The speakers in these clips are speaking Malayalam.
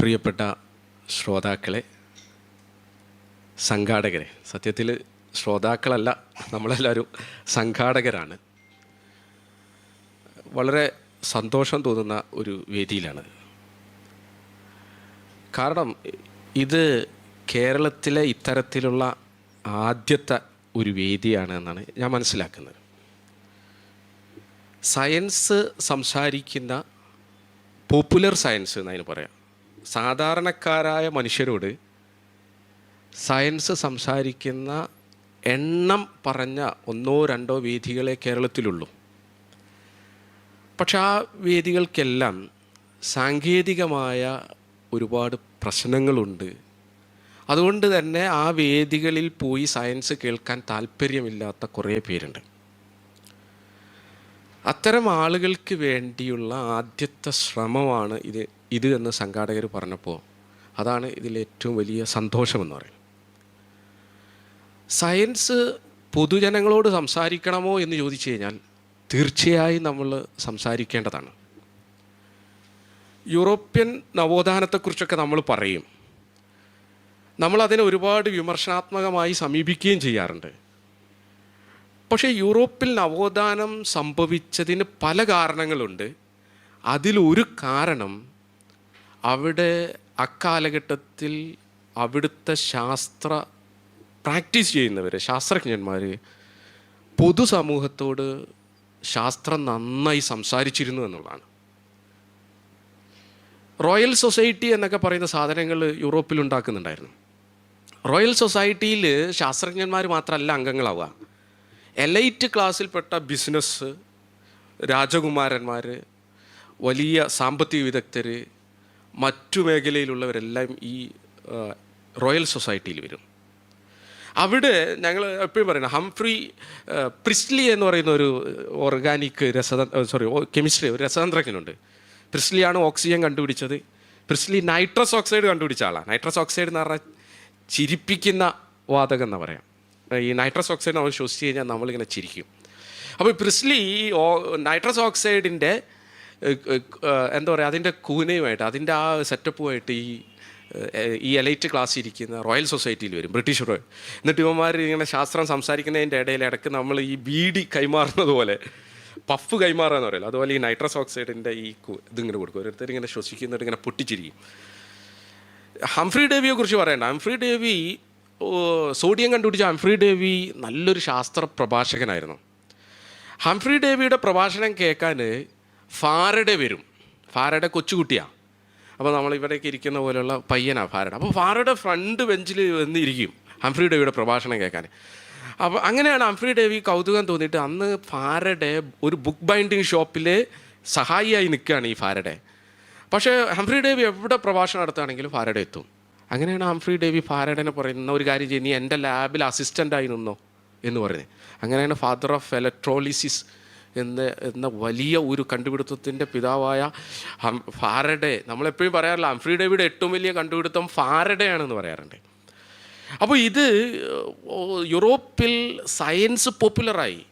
പ്രിയപ്പെട്ട ശ്രോതാക്കളെ, സംഘാടകരെ, സത്യത്തിൽ ശ്രോതാക്കളല്ല, നമ്മളെല്ലാവരും സംഘാടകരാണ്. വളരെ സന്തോഷം തോന്നുന്ന ഒരു വേദിയിലാണ്. കാരണം ഇത് കേരളത്തിലെ ഇത്തരത്തിലുള്ള ആദ്യത്തെ ഒരു വേദിയാണ് എന്നാണ് ഞാൻ മനസ്സിലാക്കുന്നത്. സയൻസ് സംസാരിക്കുന്ന പോപ്പുലർ സയൻസ് എന്നതിന് പറയാം. സാധാരണക്കാരായ മനുഷ്യരോട് സയൻസ് സംസാരിക്കുന്ന എണ്ണം പറഞ്ഞ 1-2 വേദികളെ കേരളത്തിലുള്ളൂ. പക്ഷെ ആ വേദികൾക്കെല്ലാം സാങ്കേതികമായ ഒരുപാട് പ്രശ്നങ്ങളുണ്ട്. അതുകൊണ്ട് തന്നെ ആ വേദികളിൽ പോയി സയൻസ് കേൾക്കാൻ താല്പര്യമില്ലാത്ത കുറേ പേരുണ്ട്. അത്തരം ആളുകൾക്ക് വേണ്ടിയുള്ള ആദ്യത്തെ ശ്രമമാണ് ഇത് എന്ന് സംഘാടകർ പറഞ്ഞപ്പോൾ അതാണ് ഇതിലേറ്റവും വലിയ സന്തോഷമെന്ന് പറയുന്നത്. സയൻസ് പൊതുജനങ്ങളോട് സംസാരിക്കണമോ എന്ന് ചോദിച്ചു കഴിഞ്ഞാൽ തീർച്ചയായും നമ്മൾ സംസാരിക്കേണ്ടതാണ്. യൂറോപ്യൻ നവോത്ഥാനത്തെക്കുറിച്ചൊക്കെ നമ്മൾ പറയും, നമ്മളതിനെ ഒരുപാട് വിമർശനാത്മകമായി സമീപിക്കുകയും ചെയ്യാറുണ്ട്. പക്ഷേ യൂറോപ്പിൽ നവോത്ഥാനം സംഭവിച്ചതിന് പല കാരണങ്ങളുണ്ട്. അതിലൊരു കാരണം അവിടെ അക്കാലഘട്ടത്തിൽ അവിടുത്തെ പ്രാക്ടീസ് ചെയ്യുന്നവർ, ശാസ്ത്രജ്ഞന്മാർ പൊതുസമൂഹത്തോട് ശാസ്ത്രം നന്നായി സംസാരിച്ചിരുന്നു എന്നുള്ളതാണ്. റോയൽ സൊസൈറ്റി എന്നൊക്കെ പറയുന്ന സാധനങ്ങൾ യൂറോപ്പിൽ ഉണ്ടാക്കുന്നുണ്ടായിരുന്നു. റോയൽ സൊസൈറ്റിയിൽ ശാസ്ത്രജ്ഞന്മാർ മാത്രമല്ല അംഗങ്ങളാവുക, എലൈറ്റ് ക്ലാസ്സിൽപ്പെട്ട ബിസിനസ്, രാജകുമാരന്മാർ, വലിയ സാമ്പത്തിക വിദഗ്ധർ, മറ്റു മേഖലയിലുള്ളവരെല്ലാം ഈ റോയൽ സൊസൈറ്റിയിൽ വരും. അവിടെ ഞങ്ങൾ എപ്പോഴും പറയുന്നത് പ്രിസ്ലി എന്ന് പറയുന്ന ഒരു ഓർഗാനിക് കെമിസ്ട്രി ഒരു രസതന്ത്രജ്ഞനുണ്ട്. പ്രിസ്ലിയാണ് ഓക്സിജൻ കണ്ടുപിടിച്ചത്. പ്രിസ്ലി നൈട്രസ് ഓക്സൈഡ് കണ്ടുപിടിച്ച ആളാണ്. നൈട്രസ് ഓക്സൈഡ് എന്ന് പറഞ്ഞാൽ ചിരിപ്പിക്കുന്ന വാതകം എന്ന് പറയാം. ഈ നൈട്രസ് ഓക്സൈഡ് നമ്മൾ ശ്വസിച്ച് കഴിഞ്ഞാൽ നമ്മളിങ്ങനെ ചിരിക്കും. അപ്പോൾ പ്രിസ്ലി നൈട്രസ് ഓക്സൈഡിൻ്റെ എന്താ പറയുക, അതിൻ്റെ കൂനയുമായിട്ട്, അതിൻ്റെ ആ സെറ്റപ്പുമായിട്ട് ഈ എലൈറ്റ് ക്ലാസ് ഇരിക്കുന്ന റോയൽ സൊസൈറ്റിയിൽ വരും, ബ്രിട്ടീഷ് റോയൽ. എന്നിട്ട് ഇവന്മാർ ഇങ്ങനെ ശാസ്ത്രം സംസാരിക്കുന്നതിൻ്റെ ഇടയിൽ ഇടയ്ക്ക് നമ്മൾ ഈ ബീഡി കൈമാറുന്നത് പോലെ, പഫ് കൈമാറുക എന്ന് പറയില്ല, അതുപോലെ ഈ നൈട്രസ് ഓക്സൈഡിൻ്റെ ഇതിങ്ങനെ കൊടുക്കും. ഓരോരുത്തർ ഇങ്ങനെ ശ്വസിക്കുന്നിട്ട് ഇങ്ങനെ പൊട്ടിച്ചിരിക്കും. ഹംഫ്രി ഡേവിയെ കുറിച്ച് പറയണ്ട. ഹംഫ്രി ഡേവി, സോഡിയം കണ്ടുപിടിച്ച ഹംഫ്രി ഡേവി നല്ലൊരു ശാസ്ത്ര പ്രഭാഷകനായിരുന്നു. ഹംഫ്രി ഡേവിയുടെ പ്രഭാഷണം കേൾക്കാൻ ഫാരഡെ വരും. ഫാരഡെ കൊച്ചുകുട്ടിയാണ്. അപ്പോൾ നമ്മൾ ഇവിടേക്ക് ഇരിക്കുന്ന പോലെയുള്ള പയ്യനാണ് ഫാരഡെ. അപ്പോൾ ഫാരഡെ ഫ്രണ്ട് ബെഞ്ചിൽ വന്നിരിക്കും ഹംഫ്രി ഡേവിയുടെ പ്രഭാഷണം കേൾക്കാൻ. അപ്പോൾ അങ്ങനെയാണ് ഹംഫ്രി ഡേവി കൗതുകം തോന്നിയിട്ട് അന്ന് ഫാരഡെ ഒരു ബുക്ക് ബൈൻഡിങ് ഷോപ്പിൽ സഹായിയായി നിൽക്കുകയാണ് ഈ ഫാരഡെ. പക്ഷേ ഹംഫ്രി ഡേവി എവിടെ പ്രഭാഷണം നടത്തുകയാണെങ്കിലും ഫാരഡെ എത്തും. അങ്ങനെയാണ് ഹംഫ്രി ഡേവി ഫാരഡനെ പറയുന്ന ഒരു കാര്യം ചെയ്യും, നീ എൻ്റെ ലാബിൽ അസിസ്റ്റൻ്റായി നിന്നോ എന്ന് പറയുന്നത്. അങ്ങനെയാണ് ഫാദർ ഓഫ് ഇലക്ട്രോളിസിസ് എന്ന വലിയ ഒരു കണ്ടുപിടുത്തത്തിൻ്റെ പിതാവായ ഫാരഡെ, നമ്മളെപ്പോഴും പറയാറില്ല ഹംഫ്രി ഡേവിയുടെ ഏറ്റവും വലിയ കണ്ടുപിടുത്തം ഫാരഡെ ആണെന്ന് പറയാറുണ്ട്. അപ്പോൾ ഇത് യൂറോപ്പിൽ സയൻസ് പോപ്പുലറായി.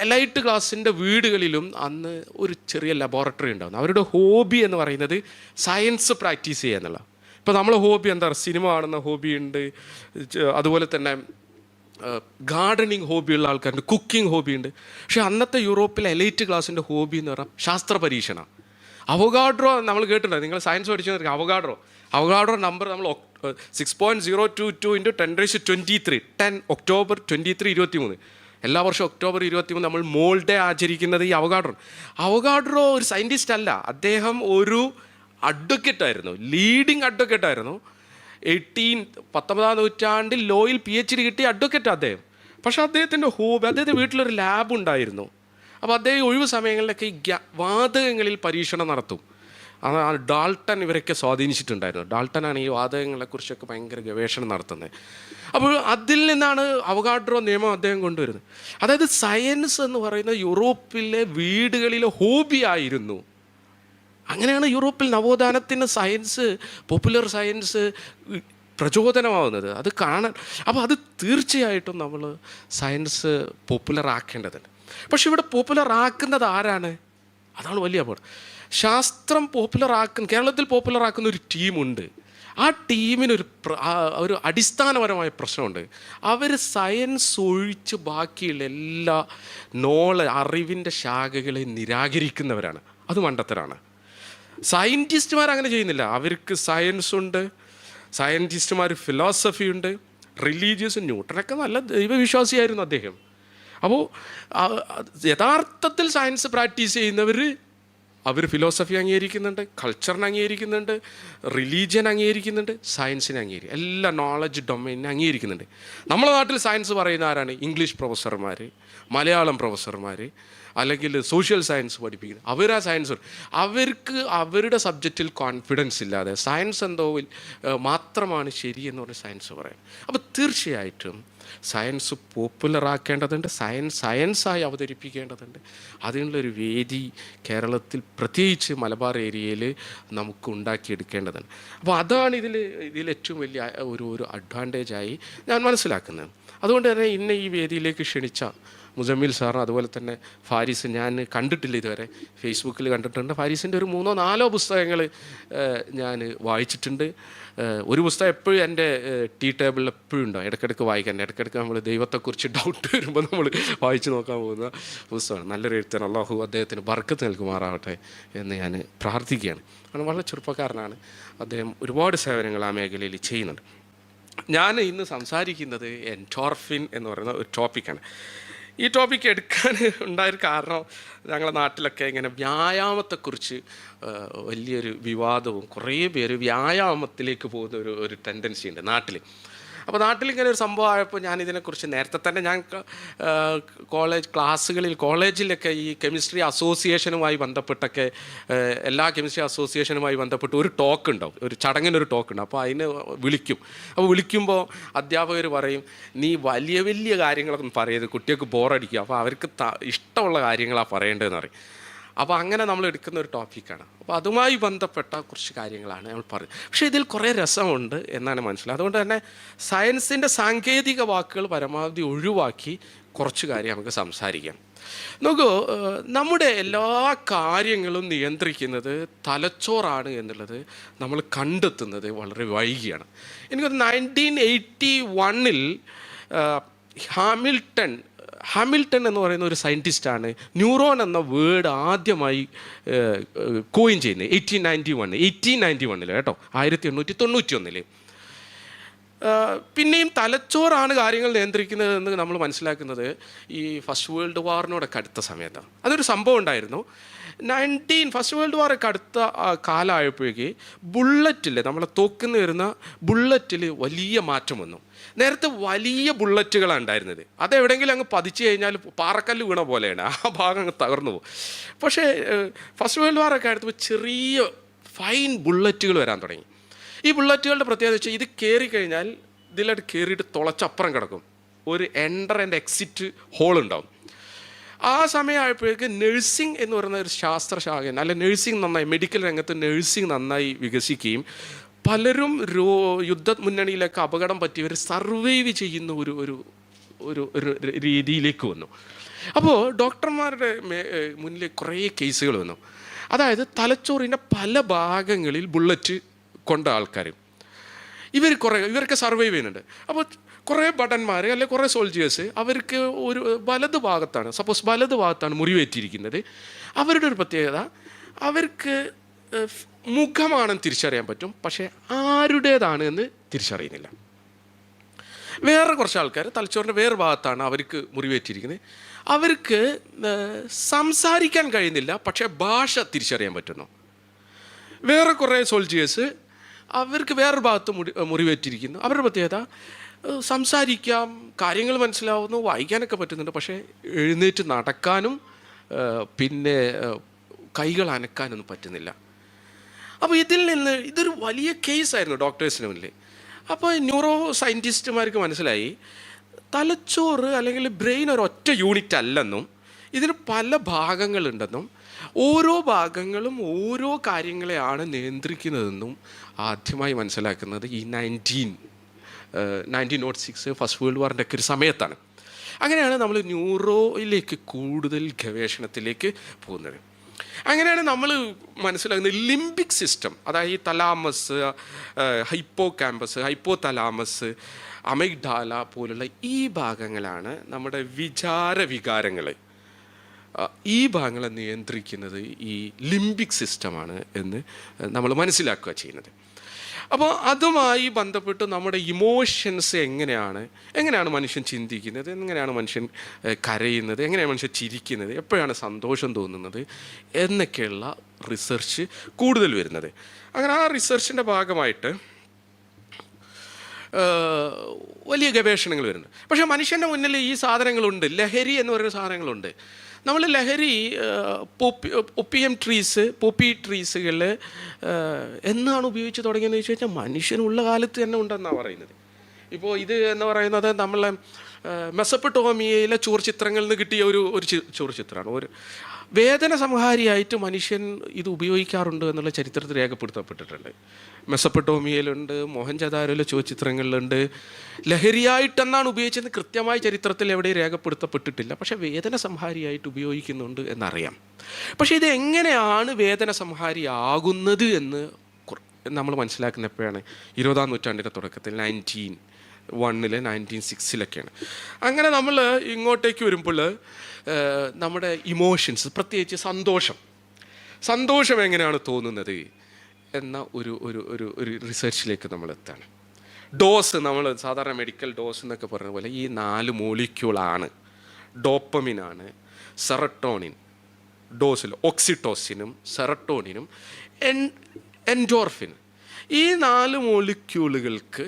എലൈറ്റ് ക്ലാസ്സിൻ്റെ വീടുകളിലും അന്ന് ഒരു ചെറിയ ലബോറട്ടറി ഉണ്ടാകുന്നു. അവരുടെ ഹോബി എന്ന് പറയുന്നത് സയൻസ് പ്രാക്ടീസ് ചെയ്യുക എന്നുള്ള. ഇപ്പോൾ നമ്മളെ ഹോബി എന്താ പറയുക, സിനിമ കാണുന്ന ഹോബിയുണ്ട്, അതുപോലെ തന്നെ ഗാർഡനിങ് ഹോബിയുള്ള ആൾക്കാരുണ്ട്, കുക്കിംഗ് ഹോബിയുണ്ട്. പക്ഷേ അന്നത്തെ യൂറോപ്പിലെ എലൈറ്റ് ക്ലാസ്സിൻ്റെ ഹോബി എന്ന് പറഞ്ഞാൽ ശാസ്ത്ര പരീക്ഷണം. അവഗാഡ്രോ നമ്മൾ കേട്ടിട്ടുണ്ടോ? നിങ്ങൾ സയൻസ് പഠിച്ചു അവഗാഡ്രോ നമ്പർ നമ്മൾ 6.022 × 10⁻23 10 ഒക്ടോബർ 23, 23 എല്ലാ വർഷവും ഒക്ടോബർ 23 നമ്മൾ മോൾ ഡേ ആചരിക്കുന്നത് ഈ അവഗാഡ്രോ ഒരു സയൻറ്റിസ്റ്റ് അല്ല, അദ്ദേഹം ഒരു അഡ്വക്കേറ്റായിരുന്നു, ലീഡിങ് അഡ്വക്കേറ്റായിരുന്നു. 19ാം നൂറ്റാണ്ടിൽ ലോയിൽ PhD കിട്ടിയ അഡ്വക്കേറ്റ് അദ്ദേഹം. പക്ഷേ അദ്ദേഹത്തിൻ്റെ ഹോബി, അദ്ദേഹത്തിൻ്റെ വീട്ടിലൊരു ലാബ് ഉണ്ടായിരുന്നു. അപ്പോൾ അദ്ദേഹം ഒഴിവ് സമയങ്ങളിലൊക്കെ ഈ വാതകങ്ങളിൽ പരീക്ഷണം നടത്തും. ഡാൾട്ടൺ ഇവരൊക്കെ സ്വാധീനിച്ചിട്ടുണ്ടായിരുന്നു. ഡാൾട്ടനാണ് ഈ വാതകങ്ങളെക്കുറിച്ചൊക്കെ ഭയങ്കര ഗവേഷണം നടത്തുന്നത്. അപ്പോൾ അതിൽ നിന്നാണ് അവഗാഡ്രോ നിയമം അദ്ദേഹം കൊണ്ടുവരുന്നത്. അതായത് സയൻസ് എന്ന് പറയുന്ന യൂറോപ്പിലെ വീടുകളിലെ ഹോബി ആയിരുന്നു. അങ്ങനെയാണ് യൂറോപ്പിൽ നവോത്ഥാനത്തിന് സയൻസ്, പോപ്പുലർ സയൻസ് പ്രചോദനമാവുന്നത്. അത് കാണാൻ, അപ്പോൾ അത് തീർച്ചയായിട്ടും നമ്മൾ സയൻസ് പോപ്പുലർ ആക്കേണ്ടതുണ്ട്. പക്ഷെ ഇവിടെ പോപ്പുലർ ആക്കുന്നത് ആരാണ്? അതാണ് വലിയ അപകടം. ശാസ്ത്രം കേരളത്തിൽ പോപ്പുലറാക്കുന്ന ഒരു ടീമുണ്ട്. ആ ടീമിനൊരു ഒരു അടിസ്ഥാനപരമായ പ്രശ്നമുണ്ട്. അവർ സയൻസ് ഒഴിച്ച് ബാക്കിയുള്ള എല്ലാ അറിവിൻ്റെ ശാഖകളെ നിരാകരിക്കുന്നവരാണ്. അത് മണ്ടത്തരാണ്. സയൻറ്റിസ്റ്റുമാർ അങ്ങനെ ചെയ്യുന്നില്ല. അവർക്ക് സയൻസ് ഉണ്ട്, സയൻറ്റിസ്റ്റുമാർ ഫിലോസഫി ഉണ്ട്, റിലീജിയസ്. ന്യൂട്ടനൊക്കെ നല്ല ദൈവവിശ്വാസിയായിരുന്നു അദ്ദേഹം. അപ്പോൾ യഥാർത്ഥത്തിൽ സയൻസ് പ്രാക്ടീസ് ചെയ്യുന്നവർ അവർ ഫിലോസഫി അംഗീകരിക്കുന്നുണ്ട്, കൾച്ചറിനെ അംഗീകരിക്കുന്നുണ്ട്, റിലീജിയൻ അംഗീകരിക്കുന്നുണ്ട്, സയൻസിനെ അംഗീകരിക്കും, എല്ലാ നോളജ് ഡൊമൈനിനെ അംഗീകരിക്കുന്നുണ്ട്. നമ്മുടെ നാട്ടിൽ സയൻസ് പറയുന്ന ആരാണ്? ഇംഗ്ലീഷ് പ്രൊഫസർമാർ, മലയാളം പ്രൊഫസർമാർ, അല്ലെങ്കിൽ സോഷ്യൽ സയൻസ് പഠിപ്പിക്കുന്നത്. അവരാ സയൻസ്. അവർക്ക് അവരുടെ സബ്ജക്റ്റിൽ കോൺഫിഡൻസ് ഇല്ലാതെ സയൻസ് എന്തോ മാത്രമാണ് ശരിയെന്ന് പറഞ്ഞ് സയൻസ് പറയും. അപ്പോൾ തീർച്ചയായിട്ടും സയൻസ് പോപ്പുലറാക്കേണ്ടതുണ്ട്, സയൻസായി അവതരിപ്പിക്കേണ്ടതുണ്ട്. അതിനുള്ളൊരു വേദി കേരളത്തിൽ, പ്രത്യേകിച്ച് മലബാർ ഏരിയയിൽ നമുക്ക് ഉണ്ടാക്കിയെടുക്കേണ്ടതുണ്ട്. അപ്പോൾ അതാണ് ഇതിലേറ്റവും വലിയ ഒരു അഡ്വാൻറ്റേജായി ഞാൻ മനസ്സിലാക്കുന്നത്. അതുകൊണ്ട് തന്നെ ഇന്ന് ഈ വേദിയിലേക്ക് ക്ഷണിച്ച മുസമ്മിൽ സാറും അതുപോലെ തന്നെ ഫാരിസ്, ഞാൻ കണ്ടിട്ടില്ല ഇതുവരെ, ഫേസ്ബുക്കിൽ കണ്ടിട്ടുണ്ട്. ഫാരിസിൻ്റെ ഒരു 3-4 പുസ്തകങ്ങൾ ഞാൻ വായിച്ചിട്ടുണ്ട്. ഒരു പുസ്തകം എപ്പോഴും എൻ്റെ ടീ ടേബിളിൽ എപ്പോഴും ഉണ്ടാവും, ഇടയ്ക്കിടയ്ക്ക് വായിക്കാൻ. ഇടയ്ക്കിടയ്ക്ക് നമ്മൾ ദൈവത്തെക്കുറിച്ച് ഡൗട്ട് വരുമ്പോൾ നമ്മൾ വായിച്ച് നോക്കാൻ പോകുന്ന പുസ്തകമാണ്. നല്ലൊരു എഴുത്തൻ, അള്ളാഹു അദ്ദേഹത്തിന് ബർക്കത്ത് നൽകുമാറാവട്ടെ എന്ന് ഞാൻ പ്രാർത്ഥിക്കുകയാണ്. കാരണം വളരെ ചെറുപ്പക്കാരനാണ് അദ്ദേഹം, ഒരുപാട് സേവനങ്ങൾ ആ മേഖലയിൽ ചെയ്യുന്നുണ്ട്. ഞാൻ ഇന്ന് സംസാരിക്കുന്നത് എൻഡോർഫിൻ എന്ന് പറയുന്ന ഒരു ടോപ്പിക്കാണ്. ഈ ടോപ്പിക്ക് എടുക്കാൻ ഉണ്ടായൊരു കാരണം, ഞങ്ങളുടെ നാട്ടിലൊക്കെ ഇങ്ങനെ വ്യായാമത്തെക്കുറിച്ച് വലിയൊരു വിവാദവും, കുറേ പേര് വ്യായാമത്തിലേക്ക് പോകുന്ന ഒരു ടെൻഡൻസി ഉണ്ട് നാട്ടിൽ. അപ്പോൾ നാട്ടിലിങ്ങനെ ഒരു സംഭവം ആയപ്പോൾ ഞാൻ ഇതിനെക്കുറിച്ച് നേരത്തെ തന്നെ ഞാൻ കോളേജിലൊക്കെ ഈ കെമിസ്ട്രി അസോസിയേഷനുമായി ബന്ധപ്പെട്ടൊക്കെ, എല്ലാ കെമിസ്ട്രി അസോസിയേഷനുമായി ബന്ധപ്പെട്ട് ഒരു ടോക്ക് ഉണ്ടാവും, ഒരു ചടങ്ങിനൊരു ടോക്ക് ഉണ്ട്. അപ്പോൾ അതിന് വിളിക്കും. അപ്പോൾ വിളിക്കുമ്പോൾ അധ്യാപകർ പറയും, നീ വലിയ വലിയ കാര്യങ്ങളൊന്നും പറയരുത്, കുട്ടികൾക്ക് ബോറടിക്കുക, അപ്പോൾ അവർക്ക് ഇഷ്ടമുള്ള കാര്യങ്ങളാണ് പറയേണ്ടതെന്ന് പറയും. അപ്പോൾ അങ്ങനെ നമ്മൾ എടുക്കുന്ന ഒരു ടോപ്പിക്കാണ്. അപ്പോൾ അതുമായി ബന്ധപ്പെട്ട കുറച്ച് കാര്യങ്ങളാണ് നമ്മൾ പറയുന്നത്. പക്ഷേ ഇതിൽ കുറേ രസമുണ്ട് എന്നാണ് മനസ്സിലായത്. അതുകൊണ്ട് തന്നെ സയൻസിൻ്റെ സാങ്കേതിക വാക്കുകൾ പരമാവധി ഒഴിവാക്കി കുറച്ച് കാര്യം നമുക്ക് സംസാരിക്കാം. നോക്കൂ, നമ്മുടെ എല്ലാ കാര്യങ്ങളും നിയന്ത്രിക്കുന്നത് തലച്ചോറാണ് എന്നുള്ളത് നമ്മൾ കണ്ടെത്തുന്നത് വളരെ വൈകിയാണ്. എനിക്കൊരു 1981 ഹാമിൽട്ടൺ എന്ന് പറയുന്ന ഒരു സയൻറ്റിസ്റ്റാണ് ന്യൂറോൺ എന്ന വേർഡ് ആദ്യമായി കോയിൻ ചെയ്യുന്നത്. 1891 കേട്ടോ, 1891. പിന്നെയും തലച്ചോറാണ് കാര്യങ്ങൾ നിയന്ത്രിക്കുന്നതെന്ന് നമ്മൾ മനസ്സിലാക്കുന്നത് ഈ ഫസ്റ്റ് വേൾഡ് വാറിനോടൊക്കെ അടുത്ത സമയത്താണ്. അതൊരു സംഭവം ഉണ്ടായിരുന്നു. ഫസ്റ്റ് വേൾഡ് വാറൊക്കെ അടുത്ത കാലമായപ്പോഴേക്ക് ബുള്ളറ്റിൽ, നമ്മളെ തോക്കിന്ന് വരുന്ന ബുള്ളറ്റിൽ വലിയ മാറ്റം വന്നു. നേരത്തെ വലിയ ബുള്ളറ്റുകളാണ് ഉണ്ടായിരുന്നത്. അതെവിടെയെങ്കിലും അങ്ങ് പതിച്ചു കഴിഞ്ഞാൽ പാറക്കല്ല് വീണ പോലെയാണ്, ആ ഭാഗം അങ്ങ് തകർന്നു പോകും. പക്ഷേ ഫസ്റ്റ് വേൾഡ് വാറൊക്കെ അടുത്തപ്പോൾ ചെറിയ ഫൈൻ ബുള്ളറ്റുകൾ വരാൻ തുടങ്ങി. ഈ ബുള്ളറ്റുകളുടെ പ്രത്യേകത വെച്ചാൽ ഇത് കയറിക്കഴിഞ്ഞാൽ ഇതിലോട്ട് കയറിയിട്ട് തുളച്ചപ്പുറം കിടക്കും, ഒരു എൻ്റർ ആൻഡ് എക്സിറ്റ് ഹോൾ ഉണ്ടാവും. ആ സമയമായപ്പോഴേക്ക് നഴ്സിംഗ് എന്ന് പറയുന്ന ഒരു ശാസ്ത്രശാഖ, അല്ല നഴ്സിംഗ് നന്നായി, മെഡിക്കൽ രംഗത്ത് നഴ്സിംഗ് നന്നായി വികസിക്കുകയും പലരും യുദ്ധ മുന്നണിയിലൊക്കെ അപകടം പറ്റിയവർ സർവൈവ് ചെയ്യുന്ന ഒരു രീതിയിലേക്ക് വന്നു. അപ്പോൾ ഡോക്ടർമാരുടെ മുന്നിൽ കുറേ കേസുകൾ വന്നു. അതായത് തലച്ചോറിൻ്റെ പല ഭാഗങ്ങളിൽ ബുള്ളറ്റ് കൊണ്ട ആൾക്കാർ, ഇവരൊക്കെ സർവൈവ് ചെയ്യുന്നുണ്ട്. അപ്പോൾ കുറേ ഭടന്മാർ അല്ലെങ്കിൽ കുറേ സോൾജിയേഴ്സ്, അവർക്ക് ഒരു വലത് ഭാഗത്താണ് മുറിവേറ്റിരിക്കുന്നത്. അവരുടെ ഒരു പ്രത്യേകത, അവർക്ക് മുഖമാണെന്ന് തിരിച്ചറിയാൻ പറ്റും, പക്ഷേ ആരുടേതാണ് എന്ന് തിരിച്ചറിയുന്നില്ല. വേറെ കുറച്ച് ആൾക്കാർ തലച്ചോറിൻ്റെ വേറെ ഭാഗത്താണ് അവർക്ക് മുറിവേറ്റിരിക്കുന്നത്. അവർക്ക് സംസാരിക്കാൻ കഴിയുന്നില്ല, പക്ഷേ ഭാഷ തിരിച്ചറിയാൻ പറ്റുന്നു. വേറെ കുറേ സോൾജിയേഴ്സ്, അവർക്ക് വേറൊരു ഭാഗത്ത് മുറിവേറ്റിരിക്കുന്നു. അവരുടെ പ്രത്യേകത, സംസാരിക്കാം, കാര്യങ്ങൾ മനസ്സിലാവുന്നു, വായിക്കാനൊക്കെ പറ്റുന്നുണ്ട്, പക്ഷേ എഴുന്നേറ്റ് നടക്കാനും പിന്നെ കൈകൾ അനക്കാനൊന്നും പറ്റുന്നില്ല. അപ്പോൾ ഇതൊരു വലിയ കേസായിരുന്നു ഡോക്ടേഴ്സിന് മുന്നിൽ. അപ്പോൾ ന്യൂറോ സയൻറ്റിസ്റ്റുമാർക്ക് മനസ്സിലായി, തലച്ചോറ് അല്ലെങ്കിൽ ബ്രെയിൻ ഒരൊറ്റ യൂണിറ്റ് അല്ലെന്നും ഇതിന് പല ഭാഗങ്ങളുണ്ടെന്നും ഓരോ ഭാഗങ്ങളും ഓരോ കാര്യങ്ങളെയാണ് നിയന്ത്രിക്കുന്നതെന്നും ആദ്യമായി മനസ്സിലാക്കുന്നത് ഈ 1906 ഫസ്റ്റ് വേൾഡ് വാറിൻ്റെ ഒക്കെ ഒരു സമയത്താണ്. അങ്ങനെയാണ് നമ്മൾ ന്യൂറോയിലേക്ക് കൂടുതൽ ഗവേഷണത്തിലേക്ക് പോകുന്നത്. അങ്ങനെയാണ് നമ്മൾ മനസ്സിലാക്കുന്നത് ലിംബിക് സിസ്റ്റം, അതായത് ഈ thalamus, hypo campus, hypo thalamus, amygdala പോലുള്ള ഈ ഭാഗങ്ങളാണ് നമ്മുടെ വികാരങ്ങൾ. ഈ ഭാഗങ്ങളെ നിയന്ത്രിക്കുന്നത് ഈ ലിംബിക് സിസ്റ്റമാണ് എന്ന് നമ്മൾ മനസ്സിലാക്കുക ചെയ്യുന്നത്. അപ്പോൾ അതുമായി ബന്ധപ്പെട്ട് നമ്മുടെ ഇമോഷൻസ് എങ്ങനെയാണ് മനുഷ്യൻ ചിന്തിക്കുന്നത്, എങ്ങനെയാണ് മനുഷ്യൻ കരയുന്നത്, എങ്ങനെയാണ് മനുഷ്യൻ ചിരിക്കുന്നത്, എപ്പോഴാണ് സന്തോഷം തോന്നുന്നത് എന്നൊക്കെയുള്ള റിസർച്ച് കൂടുതൽ വരുന്നത്. അങ്ങനെ ആ റിസർച്ചിൻ്റെ ഭാഗമായിട്ട് വലിയ ഗവേഷണങ്ങൾ വരുന്നുണ്ട്. പക്ഷേ മനുഷ്യൻ്റെ മുന്നിൽ ഈ സാധനങ്ങളുണ്ട്, ലഹരി എന്ന് പറയുന്ന സാധനങ്ങളുണ്ട്. നമ്മൾ ലഹരി പോപ്പി ട്രീസുകൾ എന്നാണ് ഉപയോഗിച്ച് തുടങ്ങിയെന്ന് ചോദിച്ചു കഴിഞ്ഞാൽ മനുഷ്യനുള്ള കാലത്ത് തന്നെ ഉണ്ടെന്നാണ് പറയുന്നത്. ഇപ്പോൾ ഇത് എന്ന് പറയുന്നത് നമ്മളെ മെസപ്പൊട്ടോമിയയിലെ ചുവർച്ചിത്രങ്ങളിൽ നിന്ന് കിട്ടിയ ഒരു ചുവർച്ചിത്രമാണ്. ഒരു വേദന സംഹാരിയായിട്ട് മനുഷ്യൻ ഇത് ഉപയോഗിക്കാറുണ്ട് എന്നുള്ള ചരിത്രത്തിൽ രേഖപ്പെടുത്തപ്പെട്ടിട്ടുണ്ട്. മെസപ്പൊട്ടോമിയയിലുണ്ട്, മോഹൻജദാരോയിലെ ചുവർച്ചിത്രങ്ങളിലുണ്ട്. ലഹരിയായിട്ടെന്നാണ് ഉപയോഗിച്ചത് കൃത്യമായി ചരിത്രത്തിൽ എവിടെയും രേഖപ്പെടുത്തപ്പെട്ടിട്ടില്ല. പക്ഷേ വേദന സംഹാരിയായിട്ട് ഉപയോഗിക്കുന്നുണ്ട് എന്നറിയാം. പക്ഷേ ഇത് എങ്ങനെയാണ് വേദന സംഹാരിയാകുന്നത് എന്ന് നമ്മൾ മനസ്സിലാക്കുന്ന എപ്പോഴാണ്? 20-ാം നൂറ്റാണ്ടിൻ്റെ തുടക്കത്തിൽ 1906 അങ്ങനെ നമ്മൾ ഇങ്ങോട്ടേക്ക് വരുമ്പോൾ നമ്മുടെ ഇമോഷൻസ്, പ്രത്യേകിച്ച് സന്തോഷം എങ്ങനെയാണ് തോന്നുന്നത് എന്ന ഒരു റിസർച്ചിലേക്ക് നമ്മൾ എത്താണ്. ഡോസ്, നമ്മൾ സാധാരണ മെഡിക്കൽ ഡോസ് എന്നൊക്കെ പറഞ്ഞ പോലെ ഈ 4 മോളിക്യൂളാണ്. ഡോപ്പമിനാണ്, സെറട്ടോണിൻ, ഡോസിൽ ഓക്സിറ്റോസിനും സെറട്ടോണിനും എൻഡോർഫിൻ. ഈ 4 മോളിക്യൂളുകൾക്ക്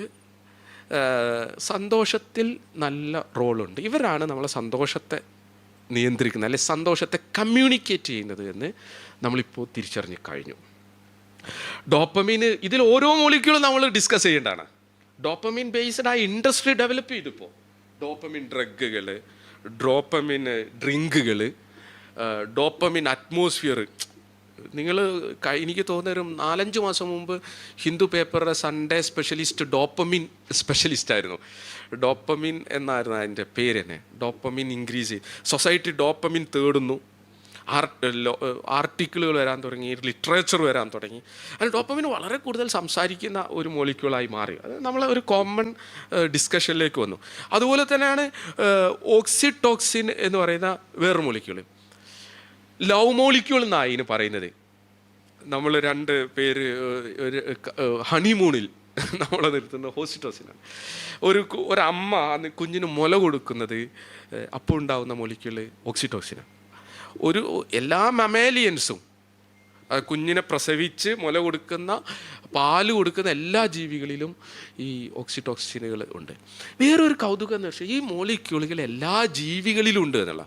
സന്തോഷത്തിൽ നല്ല റോളുണ്ട്. ഇവരാണ് നമ്മളെ സന്തോഷത്തെ നിയന്ത്രിക്കുന്നത്, അല്ലെ സന്തോഷത്തെ കമ്മ്യൂണിക്കേറ്റ് ചെയ്യുന്നത് എന്ന് നമ്മളിപ്പോൾ തിരിച്ചറിഞ്ഞു കഴിഞ്ഞു. ഡോപ്പമീന്, ഇതിൽ ഓരോ മോളിക്യൂളും നമ്മൾ ഡിസ്കസ് ചെയ്യേണ്ടതാണ്. ഡോപ്പമീൻ ബേസ്ഡ് ആ ഇൻഡസ്ട്രി ഡെവലപ്പ് ചെയ്തിപ്പോൾ ഡോപ്പമിൻ ഡ്രഗുകൾ, ഡോപ്പമിൻ ഡ്രിങ്കുകൾ, ഡോപ്പമിൻ അറ്റ്മോസ്ഫിയർ. എനിക്ക് തോന്നുന്നൊരു 4-5 മാസം മുമ്പ് ഹിന്ദു പേപ്പറിലെ സൺഡേ സ്പെഷ്യലിസ്റ്റ് ഡോപ്പമിൻ സ്പെഷ്യലിസ്റ്റായിരുന്നു. ഡോപ്പമിൻ എന്നായിരുന്നു അതിൻ്റെ പേര് തന്നെ. ഡോപ്പമിൻ ഇൻക്രീസ് ചെയ്ത് സൊസൈറ്റി ഡോപ്പമിൻ തേടുന്നു, ആർട്ടിക്കിളുകൾ വരാൻ തുടങ്ങി, ലിറ്ററേച്ചർ വരാൻ തുടങ്ങി. അതിന് ഡോപ്പമിൻ വളരെ കൂടുതൽ സംസാരിക്കുന്ന ഒരു മോളിക്യൂളായി മാറി. അത് നമ്മളെ ഒരു കോമൺ ഡിസ്കഷനിലേക്ക് വന്നു. അതുപോലെ തന്നെയാണ് ഓക്സിറ്റോക്സിൻ എന്ന് പറയുന്ന വേറൊരു മോളിക്യൂൾ. ലവ് മോളിക്യൂൾ എന്നാണ് ഇതിന് പറയുന്നത്. നമ്മൾ 2 പേര് ഒരു ഹണിമൂണിൽ നമ്മളെ നിർത്തുന്ന ഓക്സിറ്റോസിനാണ്. ഒരമ്മ കുഞ്ഞിന് മുല കൊടുക്കുന്നത് അപ്പോൾ ഉണ്ടാകുന്ന മോളിക്യൂൾ ഓക്സിറ്റോസിനാണ്. എല്ലാ മമേലിയൻസും കുഞ്ഞിനെ പ്രസവിച്ച് മുല കൊടുക്കുന്ന, പാല് കൊടുക്കുന്ന എല്ലാ ജീവികളിലും ഈ ഓക്സിറ്റോക്സിനുകൾ ഉണ്ട്. വേറൊരു കൗതുകം എന്ന് വെച്ചാൽ ഈ മോളിക്യൂളുകൾ എല്ലാ ജീവികളിലും ഉണ്ട് എന്നുള്ള.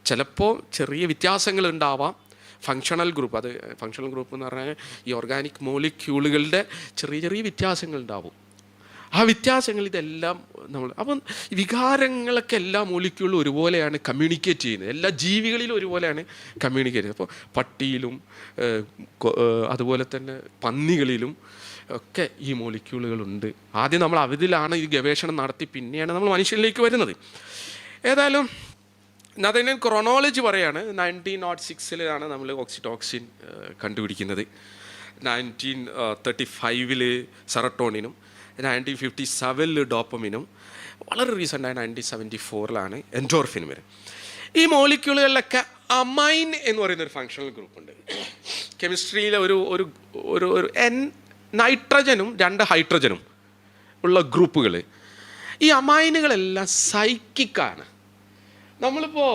ചിലപ്പോൾ ചെറിയ വ്യത്യാസങ്ങൾ ഉണ്ടാവാം. ഫങ്ഷണൽ ഗ്രൂപ്പ് എന്ന് പറഞ്ഞാൽ ഈ ഓർഗാനിക് മോളിക്യൂളുകളുടെ ചെറിയ വ്യത്യാസങ്ങൾ ഉണ്ടാവും. ആ വ്യത്യാസങ്ങൾ ഇതെല്ലാം അപ്പം വികാരങ്ങളൊക്കെ എല്ലാ മോളിക്യൂളും ഒരുപോലെയാണ് കമ്മ്യൂണിക്കേറ്റ് ചെയ്യുന്നത്. എല്ലാ ജീവികളിലും ഒരുപോലെയാണ് കമ്മ്യൂണിക്കേറ്റ് ചെയ്യുന്നത്. അപ്പോൾ പട്ടിയിലും അതുപോലെ തന്നെ പന്നികളിലും ഒക്കെ ഈ മോളിക്യൂളുകളുണ്ട്. ആദ്യം നമ്മൾ അതിലാണ് ഈ ഗവേഷണം നടത്തി പിന്നെയാണ് നമ്മൾ മനുഷ്യനിലേക്ക് വരുന്നത്. ഏതായാലും അതിന് ക്രോണോളജി പറയാണ്. 1906 നമ്മൾ ഓക്സിറ്റോക്സിൻ കണ്ടുപിടിക്കുന്നത്. 1935 സെറട്ടോണിനും 1957 ഡോപ്പമിനും വളരെ റീസെൻ്റായ 1974 എൻഡോർഫിനും വരെ. ഈ മോളിക്യൂളുകളിലൊക്കെ അമൈൻ എന്ന് പറയുന്നൊരു ഫങ്ഷണൽ ഗ്രൂപ്പുണ്ട്. കെമിസ്ട്രിയിലെ ഒരു നൈട്രജനും 2 ഹൈഡ്രജനും ഉള്ള ഗ്രൂപ്പുകൾ. ഈ അമൈനുകളെല്ലാം സൈക്കിക്കാണ്. നമ്മളിപ്പോൾ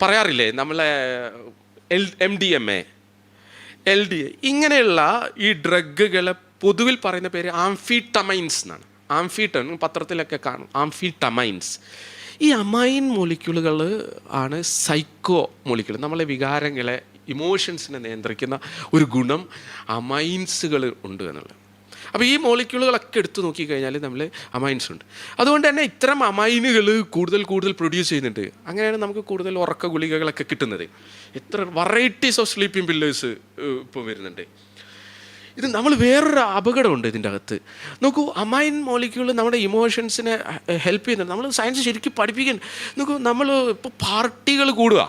പറയാറില്ലേ, നമ്മളെ MDMA, LDA ഇങ്ങനെയുള്ള ഈ ഡ്രഗുകളെ പൊതുവിൽ പറയുന്ന പേര് ആംഫിറ്റമൈൻസ് എന്നാണ്. പത്രത്തിലൊക്കെ കാണും ആംഫിറ്റമൈൻസ്. ഈ അമൈൻ മോളിക്യൂളുകൾ ആണ് സൈക്കോ മോളിക്യൂൾ. നമ്മളെ വികാരങ്ങളെ, ഇമോഷൻസിനെ നിയന്ത്രിക്കുന്ന ഒരു ഗുണം അമൈൻസുകൾ ഉണ്ട് എന്നുള്ളത്. അപ്പോൾ ഈ മോളിക്യൂളുകളൊക്കെ എടുത്തു നോക്കിക്കഴിഞ്ഞാൽ നമ്മൾ അമൈൻസ് ഉണ്ട്. അതുകൊണ്ട് തന്നെ ഇത്തരം അമൈനുകൾ കൂടുതൽ പ്രൊഡ്യൂസ് ചെയ്യുന്നുണ്ട്. അങ്ങനെയാണ് നമുക്ക് കൂടുതൽ ഉറക്ക ഗുളികകളൊക്കെ കിട്ടുന്നത്. എത്ര വെറൈറ്റീസ് ഓഫ് സ്ലീപ്പിംഗ് പില്ലേഴ്സ് ഇപ്പോൾ വരുന്നുണ്ട്. ഇത് നമ്മൾ വേറൊരു അപകടമുണ്ട് ഇതിൻ്റെ അകത്ത്. നോക്കൂ, അമൈൻ മോളിക്യൂൾ നമ്മുടെ ഇമോഷൻസിനെ ഹെൽപ്പ് ചെയ്യുന്നുണ്ട്. നമ്മൾ സയൻസ് ശരിക്കും പഠിപ്പിക്കാൻ നോക്കൂ. നമ്മൾ ഇപ്പോൾ പാർട്ടികൾ കൂടുക,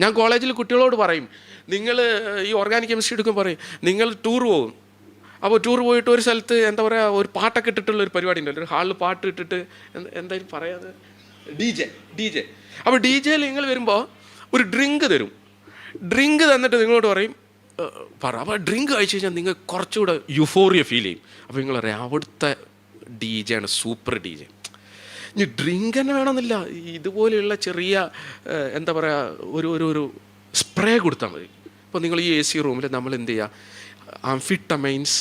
ഞാൻ കോളേജിൽ കുട്ടികളോട് പറയും, നിങ്ങൾ ഈ ഓർഗാനിക് കെമിസ്ട്രി എടുക്കുമ്പോൾ പറയും, നിങ്ങൾ ടൂർ പോകും. അപ്പോൾ ടൂർ പോയിട്ട് ഒരു സ്ഥലത്ത് എന്താ പറയുക, ഒരു പാട്ടൊക്കെ ഇട്ടിട്ടുള്ള ഒരു പരിപാടി ഉണ്ടല്ലോ, ഒരു ഹാളിൽ പാട്ട് ഇട്ടിട്ട് എന്തായാലും പറയാതെ ഡി ജെ. അപ്പോൾ ഡി ജെയിൽ നിങ്ങൾ വരുമ്പോൾ ഒരു ഡ്രിങ്ക് തരും. ഡ്രിങ്ക് തന്നിട്ട് നിങ്ങളോട് പറയും അപ്പോൾ ഡ്രിങ്ക് കഴിച്ച് കഴിഞ്ഞാൽ നിങ്ങൾക്ക് കുറച്ചുകൂടെ യുഫോറിയ ഫീൽ ചെയ്യും. അപ്പോൾ നിങ്ങൾ പറയാം അവിടുത്തെ ഡി ജെ ആണ് സൂപ്പർ ഡി ജെ. ഇനി ഡ്രിങ്ക് തന്നെ വേണമെന്നില്ല, ഇതുപോലെയുള്ള ചെറിയ എന്താ പറയുക ഒരു സ്പ്രേ കൊടുത്താൽ മതി. ഇപ്പോൾ നിങ്ങൾ ഈ AC റൂമിൽ നമ്മൾ എന്ത് ചെയ്യുക, ആംഫിറ്റമൈൻസ്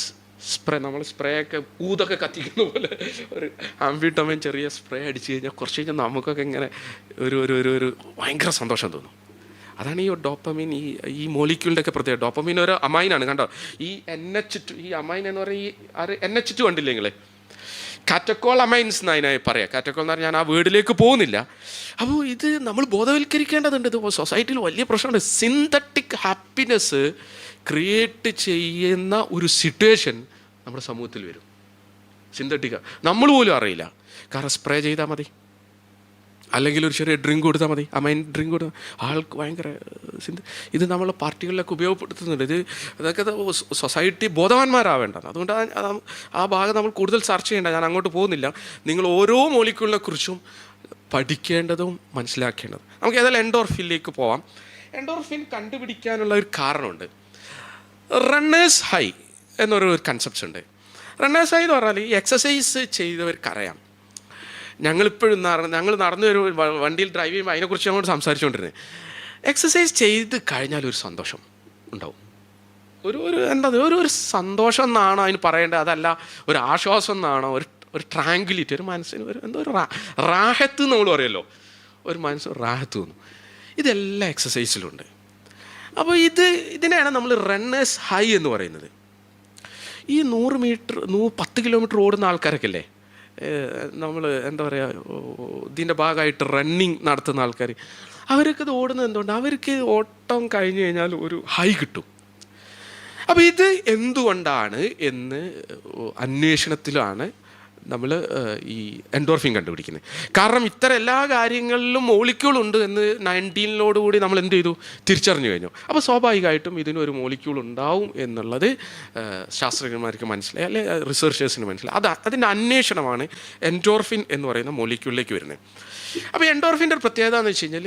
സ്പ്രേ, നമ്മൾ സ്പ്രേ ഒക്കെ ഊതൊക്കെ കത്തിക്കുന്ന പോലെ ഒരു ആംഫിറ്റമൈൻ ചെറിയ സ്പ്രേ അടിച്ച് കഴിഞ്ഞാൽ കുറച്ച് കഴിഞ്ഞാൽ നമുക്കൊക്കെ ഇങ്ങനെ ഒരു ഭയങ്കര സന്തോഷം തോന്നും. അതാണ് ഈ ഡോപ്പമീൻ, ഈ മോളിക്യൂളിൻ്റെ ഒക്കെ പ്രത്യേകത. ഡോപ്പമീൻ ഒരു അമൈനാണ്, കണ്ടോ? ഈ NH2, ഈ അമൈൻ എന്ന് പറയുന്ന ഈ NH2 കണ്ടില്ലേ നിങ്ങൾ? കാറ്റക്കോൾ അമൈൻസ് എന്ന് അതിനായി പറയാം. കാറ്റക്കോൾ എന്ന് പറഞ്ഞാൽ ഞാൻ ആ വേർഡിലേക്ക് പോകുന്നില്ല. അപ്പോൾ ഇത് നമ്മൾ ബോധവൽക്കരിക്കേണ്ടതുണ്ട്. ഇത് സൊസൈറ്റിയിൽ വലിയ പ്രശ്നമുണ്ട്. സിന്തറ്റിക് ഹാപ്പിനെസ് ക്രിയേറ്റ് ചെയ്യുന്ന ഒരു സിറ്റുവേഷൻ നമ്മുടെ സമൂഹത്തിൽ വരും. സിന്തറ്റിക് നമ്മൾ പോലും അറിയില്ല. കാരണം സ്പ്രേ ചെയ്താൽ മതി, അല്ലെങ്കിൽ ഒരു ചെറിയ ഡ്രിങ്ക് കൊടുത്താൽ മതി, അമൈൻ ഡ്രിങ്ക് കൊടുത്താൽ ആൾക്ക് ഭയങ്കര ഇത് നമ്മൾ പാർട്ടികളിലൊക്കെ ഉപയോഗപ്പെടുത്തുന്നുണ്ട്. അതൊക്കെ സൊസൈറ്റി ബോധവാന്മാരാവേണ്ടത്. അതുകൊണ്ട് ആ ഭാഗം നമ്മൾ കൂടുതൽ ചർച്ച ചെയ്യേണ്ട, ഞാൻ അങ്ങോട്ട് പോകുന്നില്ല. നിങ്ങൾ ഓരോ മോളിക്യൂളിനെ കുറിച്ചും പഠിക്കേണ്ടതും മനസ്സിലാക്കേണ്ടതും. നമുക്ക് ഏതായാലും എൻഡോർഫിനിലേക്ക് പോവാം. എൻഡോർഫിൻ കണ്ടുപിടിക്കാനുള്ള ഒരു കാരണമുണ്ട്. റണ്ണേഴ്സ് ഹൈ എന്നൊരു കൺസെപ്റ്റ് ഉണ്ട്. റണ്ണേഴ്സ് ഹൈ എന്ന് പറഞ്ഞാൽ ഈ എക്സസൈസ് ചെയ്തവർക്കറിയാം. ഞങ്ങളിപ്പോഴും ഞങ്ങൾ നടന്നു ഒരു വണ്ടിയിൽ ഡ്രൈവ് ചെയ്യുമ്പോൾ അതിനെക്കുറിച്ച് ഞങ്ങളോട് സംസാരിച്ചുകൊണ്ടിരുന്നത്. എക്സസൈസ് ചെയ്ത് കഴിഞ്ഞാൽ ഒരു സന്തോഷം ഉണ്ടാവും. ഒരു സന്തോഷം എന്നാണോ അതിന് പറയേണ്ടത്, അതല്ല ഒരു ആശ്വാസം എന്നാണോ, ഒരു ട്രാങ്ക്വിലിറ്റി, ഒരു മനസ്സിന് ഒരു റാഹത്ത് നമ്മൾ പറയുമല്ലോ, ഒരു മനസ്സ് റാഹത്ത് തോന്നും. ഇതെല്ലാം എക്സസൈസിലുണ്ട്. അപ്പോൾ ഇതിനെയാണ് നമ്മൾ റണ്ണേഴ്സ് ഹൈ എന്ന് പറയുന്നത്. ഈ 100 മീറ്റർ 10 കിലോമീറ്റർ ഓടുന്ന ആൾക്കാരൊക്കെ അല്ലേ, നമ്മൾ എന്താ പറയുക, ഇതിൻ്റെ ഭാഗമായിട്ട് റണ്ണിങ് നടത്തുന്ന ആൾക്കാർ, അവരൊക്കെ ഇത് ഓടുന്നത് എന്തുകൊണ്ട്, അവർക്ക് ഓട്ടം കഴിഞ്ഞ് കഴിഞ്ഞാൽ ഒരു ഹൈ കിട്ടും. അപ്പോൾ ഇത് എന്തുകൊണ്ടാണ് എന്ന് അന്വേഷണത്തിലാണ് നമ്മൾ ഈ എൻഡോർഫിൻ കണ്ടുപിടിക്കുന്നത്. കാരണം ഇത്തരം എല്ലാ കാര്യങ്ങളിലും മോളിക്യൂൾ ഉണ്ട് എന്ന് 19 നമ്മൾ എന്ത് ചെയ്തു, തിരിച്ചറിഞ്ഞു കഴിഞ്ഞു. അപ്പോൾ സ്വാഭാവികമായിട്ടും ഇതിനൊരു മോളിക്യൂൾ ഉണ്ടാവും എന്നുള്ളത് ശാസ്ത്രജ്ഞന്മാർക്ക് മനസ്സിലായി, അല്ലെ റിസർച്ചേഴ്സിന് മനസ്സിലായി. അതിൻ്റെ അന്വേഷണമാണ് എൻഡോർഫിൻ എന്ന് പറയുന്ന മോളിക്യൂളിലേക്ക് വരുന്നത്. അപ്പോൾ എൻഡോർഫിൻ്റെ ഒരു പ്രത്യേകത എന്ന് വെച്ച് കഴിഞ്ഞാൽ,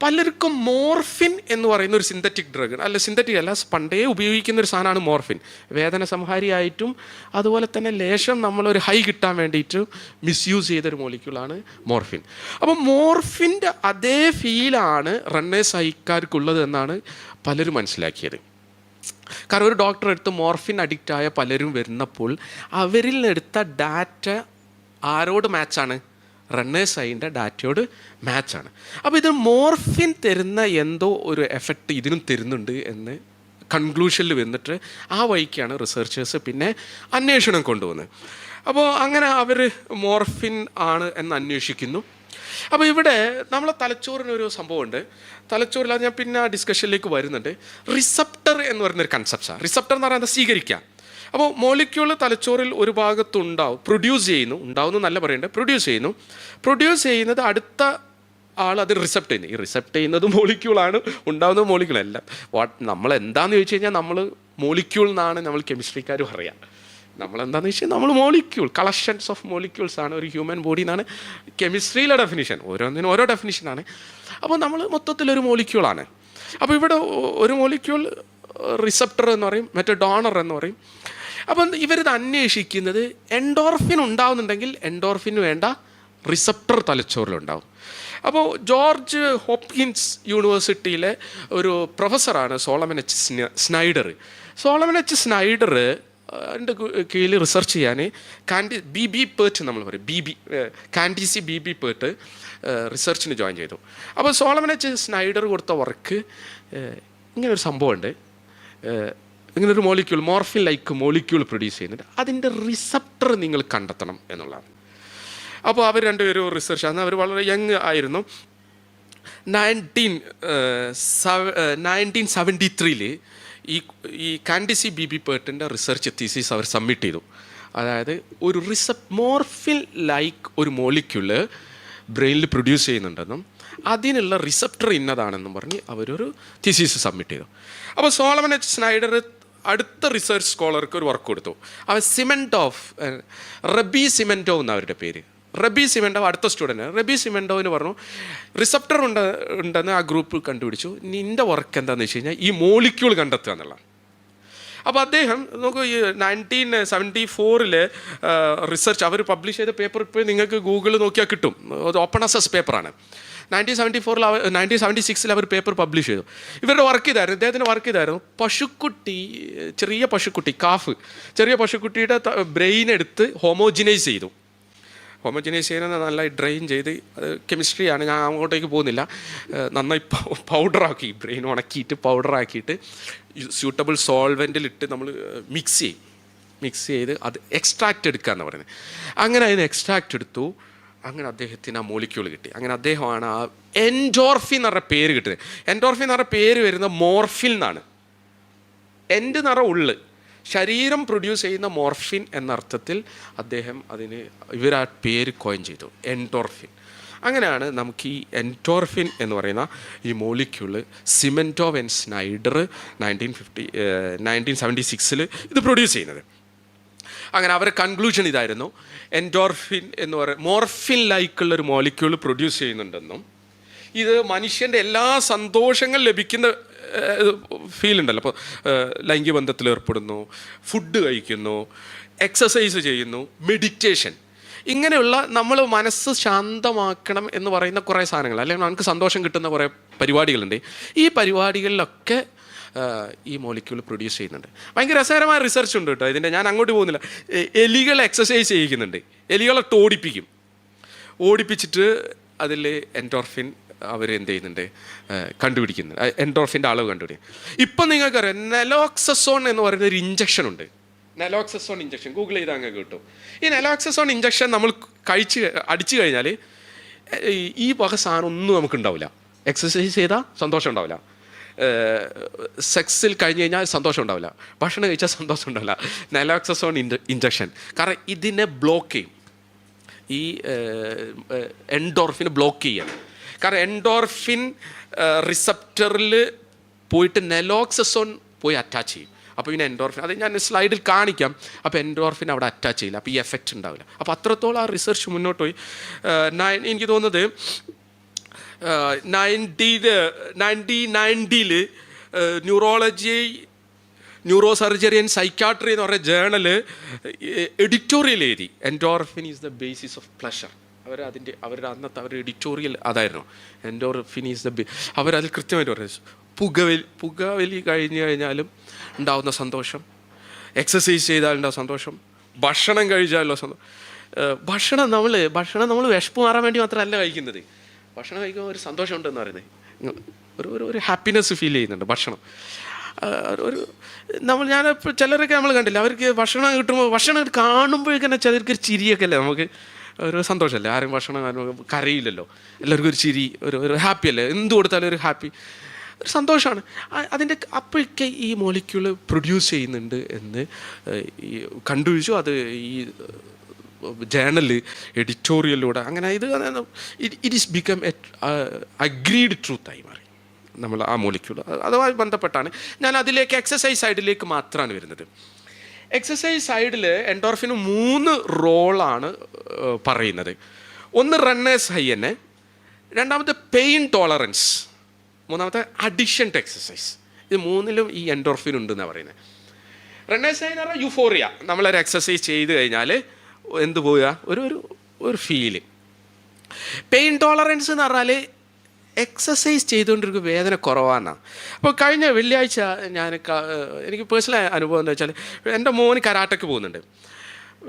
പലർക്കും മോർഫിൻ എന്ന് പറയുന്ന ഒരു സിന്തറ്റിക് ഡ്രഗ്, അല്ല സിന്തറ്റിക് അല്ല, പണ്ടേ ഉപയോഗിക്കുന്ന ഒരു സാധനമാണ് മോർഫിൻ. വേദന സംഹാരിയായിട്ടും അതുപോലെ തന്നെ ലേശം നമ്മളൊരു ഹൈ കിട്ടാൻ വേണ്ടിയിട്ട് മിസ്യൂസ് ചെയ്തൊരു മോളിക്യൂളാണ് മോർഫിൻ. അപ്പോൾ മോർഫിൻ്റെ അതേ ഫീലാണ് റണ്ണേഴ്സ് ഹൈക്കാർക്കുള്ളത് എന്നാണ് പലരും മനസ്സിലാക്കിയത്. കാരണം ഒരു ഡോക്ടറെ അടുത്ത് മോർഫിൻ അഡിക്റ്റായ പലരും വരുന്നപ്പോൾ അവരിൽ നിന്നെടുത്ത ഡാറ്റ ആരോട് മാച്ചാണ്? റണ്ണേഴ്സ് ഹൈൻ്റെ ഡാറ്റയോട് മാച്ചാണ്. അപ്പോൾ ഇത് മോർഫിൻ തരുന്ന എന്തോ ഒരു എഫക്റ്റ് ഇതിനും തരുന്നുണ്ട് എന്ന് കൺക്ലൂഷനിൽ വന്നിട്ട് ആ വഴിക്കാണ് റിസർച്ചേഴ്സ് പിന്നെ അന്വേഷണം കൊണ്ടുവന്നത്. അപ്പോൾ അങ്ങനെ അവർ മോർഫിൻ ആണ് എന്ന് അന്വേഷിക്കുന്നു. അപ്പോൾ ഇവിടെ നമ്മളെ തലച്ചോറിനൊരു സംഭവമുണ്ട്. തലച്ചോറിൽ അത് ഞാൻ പിന്നെ ആ ഡിസ്കഷനിലേക്ക് വരുന്നുണ്ട്. റിസപ്റ്റർ എന്ന് പറയുന്നൊരു കൺസെപ്റ്റാണ്. റിസപ്റ്റർ എന്ന് പറയുന്നത് സ്വീകരിക്കുക. അപ്പോൾ മോളിക്യൂൾ തലച്ചോറിൽ ഒരു ഭാഗത്തുണ്ടാവും, പ്രൊഡ്യൂസ് ചെയ്യുന്നു, ഉണ്ടാവുന്നു നല്ല പറയേണ്ടത്, പ്രൊഡ്യൂസ് ചെയ്യുന്നത് അടുത്ത ആൾ അത് റിസപ്റ്റ് ചെയ്യുന്നത്. ഈ റിസപ്റ്റ് ചെയ്യുന്നത് മോളിക്യൂളാണ്, ഉണ്ടാകുന്നത് മോളിക്യൂളല്ല. നമ്മൾ എന്താണെന്ന് ചോദിച്ചു കഴിഞ്ഞാൽ നമ്മൾ മോളിക്യൂൾ എന്നാണ് നമ്മൾ കെമിസ്ട്രിക്കാർ പറയാം. നമ്മളെന്താണെന്ന് വെച്ചാൽ നമ്മൾ മോളിക്യൂൾ, കളക്ഷൻസ് ഓഫ് മോളിക്യൂൾസ് ആണ് ഒരു ഹ്യൂമൻ ബോഡി എന്നാണ് കെമിസ്ട്രിയിലെ ഡെഫിനിഷൻ. ഓരോന്നിനും ഓരോ ഡെഫിനിഷനാണ്. അപ്പോൾ നമ്മൾ മൊത്തത്തിലൊരു മോളിക്യൂളാണ്. അപ്പോൾ ഇവിടെ ഒരു മോളിക്യൂൾ റിസപ്റ്റർ എന്ന് പറയും, മറ്റേ ഡോണർ എന്ന് പറയും. അപ്പം ഇവരിത് അന്വേഷിക്കുന്നത് എൻഡോർഫിൻ ഉണ്ടാവുന്നുണ്ടെങ്കിൽ എൻഡോർഫിന് വേണ്ട റിസപ്റ്റർ തലച്ചോറിലുണ്ടാവും. അപ്പോൾ ജോർജ് ഹോപ്കിൻസ് യൂണിവേഴ്സിറ്റിയിലെ ഒരു പ്രൊഫസറാണ് Solomon H Snyder. Solomon H Snyder എൻ്റെ കീഴിൽ റിസർച്ച് ചെയ്യാൻ ബി പേർട്ട് നമ്മൾ പറയും, കാൻഡിസി ബി പേർട്ട് റിസർച്ചിന് ജോയിൻ ചെയ്തു. അപ്പോൾ സോളമൻ എച്ച് സ്നൈഡർ കൊടുത്ത വർക്ക് ഇങ്ങനൊരു സംഭവമുണ്ട്. ഇങ്ങനൊരു molecule, morphine like molecule produce ചെയ്യുന്നുണ്ട്. അതിൻ്റെ റിസപ്റ്റർ നിങ്ങൾ കണ്ടെത്തണം എന്നുള്ളതാണ്. അപ്പോൾ അവർ രണ്ടുപേരും റിസർച്ച്, അന്ന് അവർ വളരെ യങ് ആയിരുന്നു. 1973 ഈ കാൻഡിസി ബി പേർട്ടിൻ്റെ റിസർച്ച് തീസിസ് അവർ സബ്മിറ്റ് ചെയ്തു. അതായത് ഒരു മോർഫിൻ ലൈക്ക് ഒരു മോളിക്യൂള് ബ്രെയിനിൽ പ്രൊഡ്യൂസ് ചെയ്യുന്നുണ്ടെന്നും അതിനുള്ള റിസപ്റ്റർ ഇന്നതാണെന്നും പറഞ്ഞ് അവരൊരു തീസിസ് സബ്മിറ്റ് ചെയ്തു. അപ്പോൾ സോളമൻ എച്ച് സ്നൈഡർ അടുത്ത റിസർച്ച് സ്കോളർക്ക് ഒരു വർക്ക് കൊടുത്തു. അവർ സിമെൻറ്റോഫ്, റബി സിമെൻറ്റോ എന്ന അവരുടെ പേര്. റബി സിമെൻറ്റോ അടുത്ത സ്റ്റുഡൻറ്റ്. റബി സിമെൻറ്റോവിന് പറഞ്ഞു റിസപ്റ്റർ ഉണ്ടെന്ന് ആ ഗ്രൂപ്പ് കണ്ടുപിടിച്ചു. നിൻ്റെ വർക്ക് എന്താണെന്ന് വെച്ച് കഴിഞ്ഞാൽ ഈ മോളിക്യൂൾ കണ്ടെത്തുക എന്നുള്ളതാണ്. അപ്പോൾ അദ്ദേഹം നോക്കൂ, ഈ 1974 റിസർച്ച് അവർ പബ്ലിഷ് ചെയ്ത പേപ്പർ ഇപ്പോൾ നിങ്ങൾക്ക് ഗൂഗിളിൽ നോക്കിയാൽ കിട്ടും. അത് ഓപ്പൺ അസസ് പേപ്പറാണ്. 1976 അവർ പേപ്പർ പബ്ലിഷ് ചെയ്തു. ഇവരുടെ വർക്ക് ഇതായിരുന്നു, ഇദ്ദേഹത്തിൻ്റെ വർക്ക് ഇതായിരുന്നു. പശുക്കുട്ടി, ചെറിയ പശുക്കുട്ടി, കാഫ്, ചെറിയ പശുക്കുട്ടിയുടെ ബ്രെയിൻ എടുത്ത് ഹോമോജിനൈസ് ചെയ്തു. ഹോമോജിനൈസ് ചെയ്യുന്നത് നന്നായി ഡ്രെയിൻ ചെയ്ത്, അത് കെമിസ്ട്രിയാണ്, ഞാൻ അങ്ങോട്ടേക്ക് പോകുന്നില്ല. നന്നായി പൗഡറാക്കി, ബ്രെയിൻ ഉണക്കിയിട്ട് പൗഡറാക്കിയിട്ട് സ്യൂട്ടബിൾ സോൾവെൻറ്റിലിട്ട് നമ്മൾ മിക്സ് ചെയ്ത് അത് എക്സ്ട്രാക്റ്റ് എടുക്കുക എന്ന് പറയുന്നത്. അങ്ങനെ അതിന് എക്സ്ട്രാക്റ്റ് എടുത്തു. അങ്ങനെ അദ്ദേഹത്തിന് ആ മോളിക്യൂൾ കിട്ടി. അങ്ങനെ അദ്ദേഹമാണ് ആ എൻഡോർഫിൻ എന്ന് പറഞ്ഞ പേര് കിട്ടുന്നത്. എൻഡോർഫിൻ എന്ന് പറഞ്ഞ പേര് വരുന്നത് മോർഫിൻ എന്നാണ്. എൻഡ് എന്ന് പറഞ്ഞ ഉള്ള്, ശരീരം പ്രൊഡ്യൂസ് ചെയ്യുന്ന മോർഫിൻ എന്നർത്ഥത്തിൽ അദ്ദേഹം ഇവർ ആ പേര് കോയിൻ ചെയ്തു, എൻഡോർഫിൻ. അങ്ങനെയാണ് നമുക്ക് ഈ എൻഡോർഫിൻ എന്ന് പറയുന്ന ഈ മോളിക്യൂള് സിമെൻറ്റോവ് ആൻഡ് സ്നൈഡർ 1976 ഇത് പ്രൊഡ്യൂസ് ചെയ്യുന്നത്. അങ്ങനെ അവരുടെ കൺക്ലൂഷൻ ഇതായിരുന്നു, എൻഡോർഫിൻ എന്ന് പറയുന്ന മോർഫിൻ ലൈക്കുള്ളൊരു മോളിക്യൂൾ പ്രൊഡ്യൂസ് ചെയ്യുന്നുണ്ടെന്നും ഇത് മനുഷ്യൻ്റെ എല്ലാ സന്തോഷങ്ങൾ ലഭിക്കുന്ന ഫീൽ ഉണ്ടല്ലോ. അപ്പോൾ ലൈംഗിക ബന്ധത്തിൽ ഏർപ്പെടുന്നു, ഫുഡ് കഴിക്കുന്നു, എക്സസൈസ് ചെയ്യുന്നു, മെഡിറ്റേഷൻ, ഇങ്ങനെയുള്ള നമ്മൾ മനസ്സ് ശാന്തമാക്കണം എന്ന് പറയുന്ന കുറേ സാധനങ്ങൾ, അല്ലെങ്കിൽ നമുക്ക് സന്തോഷം കിട്ടുന്ന കുറേ പരിപാടികളുണ്ട്. ഈ പരിപാടികളിലൊക്കെ ഈ മോളിക്യൂൾ പ്രൊഡ്യൂസ് ചെയ്യുന്നുണ്ട്. ഭയങ്കര രസകരമായ റിസർച്ച് ഉണ്ട് കേട്ടോ ഇതിൻ്റെ, ഞാൻ അങ്ങോട്ട് പോകുന്നില്ല. എലികളെ എക്സസൈസ് ചെയ്യിക്കുന്നുണ്ട്, എലികളെ ഓടിപ്പിച്ചിട്ട് അതിൽ എൻഡോർഫിൻ അവർ എന്ത് ചെയ്യുന്നുണ്ട്, കണ്ടുപിടിക്കുന്നുണ്ട്, എൻഡോർഫിൻ്റെ അളവ് കണ്ടുപിടിക്കും. ഇപ്പം നിങ്ങൾക്കറിയാം നെലോക്സസോൺ എന്ന് പറയുന്ന ഒരു ഇഞ്ചക്ഷൻ ഉണ്ട്. നെലോക്സസോൺ ഇഞ്ചക്ഷൻ ഗൂഗിൾ ചെയ്താൽ അങ്ങ് കിട്ടും. ഈ നെലോക്സസോൺ ഇഞ്ചക്ഷൻ നമ്മൾ അടിച്ചു കഴിഞ്ഞാൽ ഈ വക സാധനം ഒന്നും നമുക്കുണ്ടാവില്ല. എക്സസൈസ് ചെയ്താൽ സന്തോഷം ഉണ്ടാവില്ല, സെക്സിൽ കഴിഞ്ഞ് കഴിഞ്ഞാൽ സന്തോഷം ഉണ്ടാവില്ല, ഭക്ഷണം കഴിച്ചാൽ സന്തോഷം ഉണ്ടാവില്ല. നെലോക്സസോൺ ഇഞ്ചക്ഷൻ കാരണം ഇതിനെ ബ്ലോക്ക് ചെയ്യും, ഈ എൻഡോർഫിനെ ബ്ലോക്ക് ചെയ്യാൻ. കാരണം എൻഡോർഫിൻ റിസപ്റ്ററിൽ പോയിട്ട് നെലോക്സസോൺ പോയി അറ്റാച്ച് ചെയ്യും. അപ്പോൾ പിന്നെ എൻഡോർഫിൻ, അത് ഞാൻ സ്ലൈഡിൽ കാണിക്കാം. അപ്പോൾ എൻഡോർഫിൻ അവിടെ അറ്റാച്ച് ചെയ്യില്ല, അപ്പോൾ ഈ എഫക്റ്റ് ഉണ്ടാവില്ല. അപ്പോൾ അത്രത്തോളം ആ റിസർച്ച് മുന്നോട്ട് പോയി. എനിക്ക് തോന്നുന്നത് 1990 ന്യൂറോ സർജറി ആൻഡ് സൈക്കാട്രി എന്ന് പറയുന്ന ജേണല് എഡിറ്റോറിയൽ എഴുതി, endorphin is the basis of pleasure. അവരുടെ അന്നത്തെ അവരുടെ എഡിറ്റോറിയൽ അതായിരുന്നു, എൻഡോർഫിൻ ഈസ് ദ അവരതിൽ കൃത്യമായിട്ട് പറഞ്ഞു, പുകവലി കഴിഞ്ഞ് കഴിഞ്ഞാലും ഉണ്ടാകുന്ന സന്തോഷം, എക്സസൈസ് ചെയ്താലുണ്ടാവും സന്തോഷം, ഭക്ഷണം കഴിച്ചാലുള്ള സന്തോഷം. ഭക്ഷണം നമ്മൾ വിശപ്പ് മാറാൻ വേണ്ടി മാത്രമല്ല കഴിക്കുന്നത്. ഭക്ഷണം കഴിക്കുമ്പോൾ ഒരു സന്തോഷം ഉണ്ടെന്ന് പറയുന്നത്, ഒരു ഹാപ്പിനെസ് ഫീൽ ചെയ്യുന്നുണ്ട് ഭക്ഷണം. ഞാനിപ്പോൾ ചിലരൊക്കെ നമ്മൾ കണ്ടില്ല, അവർക്ക് ഭക്ഷണം കിട്ടുമ്പോൾ ഭക്ഷണം കാണുമ്പോഴേക്കന്നെ ചിലർക്ക് ഒരു ചിരിയൊക്കെ അല്ലേ, നമുക്ക് ഒരു സന്തോഷമല്ലേ. ആരും ഭക്ഷണം കരയില്ലല്ലോ, എല്ലാവർക്കും ഒരു ചിരി, ഒരു ഹാപ്പി അല്ലേ, എന്ത് കൊടുത്താലും ഒരു ഹാപ്പി, ഒരു സന്തോഷമാണ്. അതിൻ്റെ അപ്പോഴൊക്കെ ഈ മോളിക്യൂള് പ്രൊഡ്യൂസ് ചെയ്യുന്നുണ്ട് എന്ന് കണ്ടുപിടിച്ചു. അത് ഈ ജേണല് എഡിറ്റോറിയലിലൂടെ അങ്ങനെ ഇറ്റ് ഈസ് ബിക്കം അഗ്രീഡ് ട്രൂത്തായി മാറി നമ്മൾ ആ മോളിക്യൂൾ. അതുമായി ബന്ധപ്പെട്ടാണ് ഞാൻ അതിലേക്ക് എക്സസൈസ് സൈഡിലേക്ക് മാത്രമാണ് വരുന്നത്. എക്സസൈസ് സൈഡിൽ എൻഡോർഫിന് 3 റോളാണ് പറയുന്നത്. ഒന്ന് റണ്ണേഴ്സ് ഹൈ തന്നെ, രണ്ടാമത്തെ പെയിൻ ടോളറൻസ്, മൂന്നാമത്തെ അഡിക്ഷൻ ടു എക്സസൈസ്. ഇത് 3ലും ഈ എൻഡോർഫിൻ ഉണ്ടെന്നാണ് പറയുന്നത്. റണ്ണേഴ്സ് ഹൈ എന്ന് പറഞ്ഞാൽ യൂഫോറിയ, നമ്മളൊരു എക്സസൈസ് ചെയ്ത് കഴിഞ്ഞാൽ എന്ത് പോവുക, ഒരു ഫീല്. പെയിൻ ടോളറൻസ് എന്ന് പറഞ്ഞാൽ എക്സസൈസ് ചെയ്തുകൊണ്ടിരിക്കും വേദന കുറവാണെന്നാണ്. അപ്പോൾ കഴിഞ്ഞ വെള്ളിയാഴ്ച എനിക്ക് പേഴ്സണൽ അനുഭവം എന്താ വെച്ചാൽ, എൻ്റെ മോന് കരാട്ടയ്ക്ക് പോകുന്നുണ്ട്.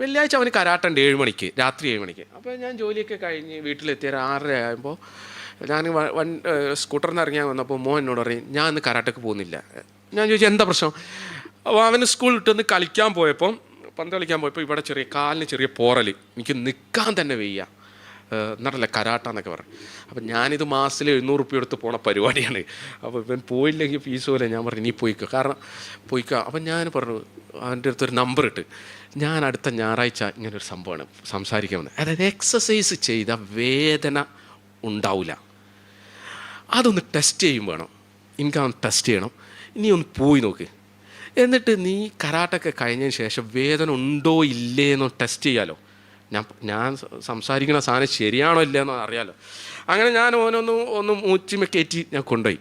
വെള്ളിയാഴ്ച അവന് കരാട്ടുണ്ട് 7 മണിക്ക്, രാത്രി 7 മണിക്ക്. അപ്പോൾ ഞാൻ ജോലിയൊക്കെ കഴിഞ്ഞ് വീട്ടിലെത്തിയ 6:30 ആകുമ്പോൾ ഞാൻ സ്കൂട്ടറിൽ നിന്ന് ഇറങ്ങിയാൽ വന്നപ്പോൾ മോൻ എന്നോട് പറയും, ഞാൻ ഇന്ന് കരാട്ടയ്ക്ക് പോകുന്നില്ല. ഞാൻ ചോദിച്ചു എന്താ പ്രശ്നം. അപ്പോൾ അവന് സ്കൂൾ വിട്ടൊന്ന് കളിക്കാൻ പോയപ്പോൾ, പന്ത് കളിക്കാൻ പോയപ്പോൾ ഇവിടെ കാലിന് ചെറിയ പോറൽ, എനിക്ക് നിൽക്കാൻ തന്നെ വയ്യ, എന്നല്ല കരാട്ട എന്നൊക്കെ പറഞ്ഞു. അപ്പം ഞാനിത് മാസത്തിൽ 700 രൂപ എടുത്ത് പോണ പരിപാടിയാണ്. അപ്പോൾ ഇവൻ പോയില്ലെങ്കിൽ ഫീസ് പോലെ ഞാൻ പറഞ്ഞു നീ പോയിക്കോ, കാരണം പോയിക്കോ. അപ്പം ഞാൻ പറഞ്ഞു അവൻ്റെ അടുത്തൊരു നമ്പർ ഇട്ട്, ഞാൻ അടുത്ത ഞായറാഴ്ച ഇങ്ങനൊരു സംഭവമാണ് സംസാരിക്കാൻ വന്നത്. അതായത് എക്സസൈസ് ചെയ്താൽ വേദന ഉണ്ടാവില്ല. അതൊന്ന് ടെസ്റ്റ് ചെയ്യും വേണം, ഇൻകം ടെസ്റ്റ് ചെയ്യണം. നീ ഒന്ന് പോയി നോക്ക്. എന്നിട്ട് നീ കരാട്ടൊക്കെ കഴിഞ്ഞതിന് ശേഷം വേദന ഉണ്ടോ ഇല്ലേ എന്നോ ടെസ്റ്റ് ചെയ്യാലോ. ഞാൻ സംസാരിക്കുന്ന സാധനം ശരിയാണോ ഇല്ലയെന്നോ അറിയാലോ. അങ്ങനെ ഞാൻ ഒന്ന് മൂച്ചിമ കയറ്റി ഞാൻ കൊണ്ടുപോയി.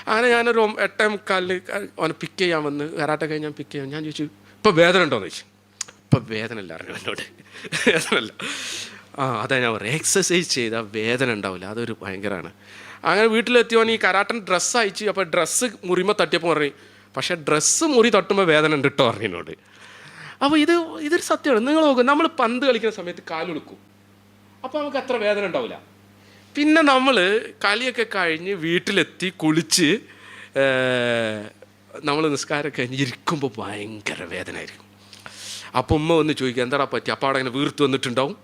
അങ്ങനെ ഞാനൊരു 8:45 അവനെ പിക്ക് ചെയ്യാൻ വന്ന്, കരാട്ടെ കഴിഞ്ഞ് ഞാൻ പിക്ക് ചെയ്യാൻ, ഞാൻ ചോദിച്ചു ഇപ്പോൾ വേദന ഉണ്ടോയെന്ന് ചോദിച്ചു. ഇപ്പം വേദന ഇല്ല അറിഞ്ഞു എന്നോട്, വേദനല്ല. അതാ ഞാൻ പറയാം, എക്സസൈസ് ചെയ്താൽ വേദന ഉണ്ടാവില്ല, അതൊരു ഭയങ്കരമാണ്. അങ്ങനെ വീട്ടിലെത്തിയവൻ ഈ കരാട്ടൻ ഡ്രസ്സ് അയച്ചു. അപ്പോൾ ഡ്രസ്സ് മുറിയുമ്പോൾ തട്ടിയപ്പോൾ പറഞ്ഞു, പക്ഷേ ഡ്രസ്സ് മുറി തട്ടുമ്പോൾ വേദന ഉണ്ട് കേട്ടോ പറഞ്ഞു എന്നോട്. അപ്പോൾ ഇതൊരു സത്യമാണ്. നിങ്ങൾ നോക്കും, നമ്മൾ പന്ത് കളിക്കുന്ന സമയത്ത് കാലൊടുക്കും, അപ്പോൾ നമുക്ക് അത്ര വേദന ഉണ്ടാവില്ല. പിന്നെ നമ്മൾ കളിയൊക്കെ കഴിഞ്ഞ് വീട്ടിലെത്തി കുളിച്ച് നമ്മൾ നിസ്കാരം കഴിഞ്ഞ് ഇരിക്കുമ്പോൾ ഭയങ്കര വേദന ആയിരിക്കും. അപ്പോൾ ഉമ്മ വന്ന് ചോദിക്കുക എന്താടാ പറ്റി, അപ്പോൾ അവിടെ അങ്ങനെ വീർത്ത് വന്നിട്ടുണ്ടാവും,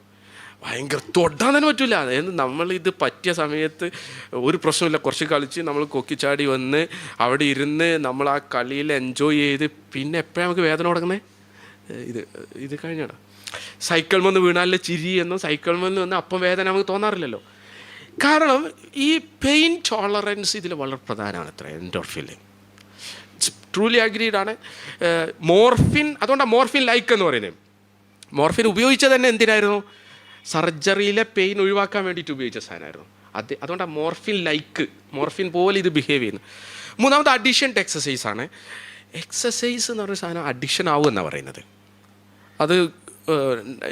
ഭയങ്കര തൊടാൻ തന്നെ പറ്റില്ല. അതായത് നമ്മളിത് പറ്റിയ സമയത്ത് ഒരു പ്രശ്നമില്ല, കുറച്ച് കളിച്ച് നമ്മൾ കൊക്കിച്ചാടി വന്ന് അവിടെ ഇരുന്ന് നമ്മൾ ആ കളിയിൽ എൻജോയ് ചെയ്ത് പിന്നെ എപ്പോഴാണ് നമുക്ക് വേദന തുടങ്ങുന്നത്? ഇത് കഴിഞ്ഞാടാ സൈക്കിൾ വന്ന് വീണാലേ ചിരി എന്നും സൈക്കിൾ വന്ന് വന്ന് അപ്പം വേദന നമുക്ക് തോന്നാറില്ലല്ലോ. കാരണം ഈ പെയിൻ ടോളറൻസ് ഇതിൽ വളരെ പ്രധാനമാണ്. അത്ര എൻഡോർഫിൻ ട്രൂലി അഗ്രീഡ് ആണ്. മോർഫിൻ, അതുകൊണ്ടാണ് മോർഫിൻ ലൈക്ക് എന്ന് പറയുന്നത്. മോർഫിൻ ഉപയോഗിച്ചത് തന്നെ എന്തിനായിരുന്നു? സർജറിയിലെ പെയിൻ ഒഴിവാക്കാൻ വേണ്ടിയിട്ട് ഉപയോഗിച്ച സാധനമായിരുന്നു. അതുകൊണ്ടാണ് മോർഫിൻ ലൈക്ക്, മോർഫിൻ പോലെ ഇത് ബിഹേവ് ചെയ്യുന്നു. മൂന്നാമത് അഡിഷൻ ടു എക്സസൈസ് ആണ്. എക്സസൈസ് എന്ന് പറയുന്ന സാധനം അഡിഷൻ ആവും എന്നാണ് പറയുന്നത്. അത്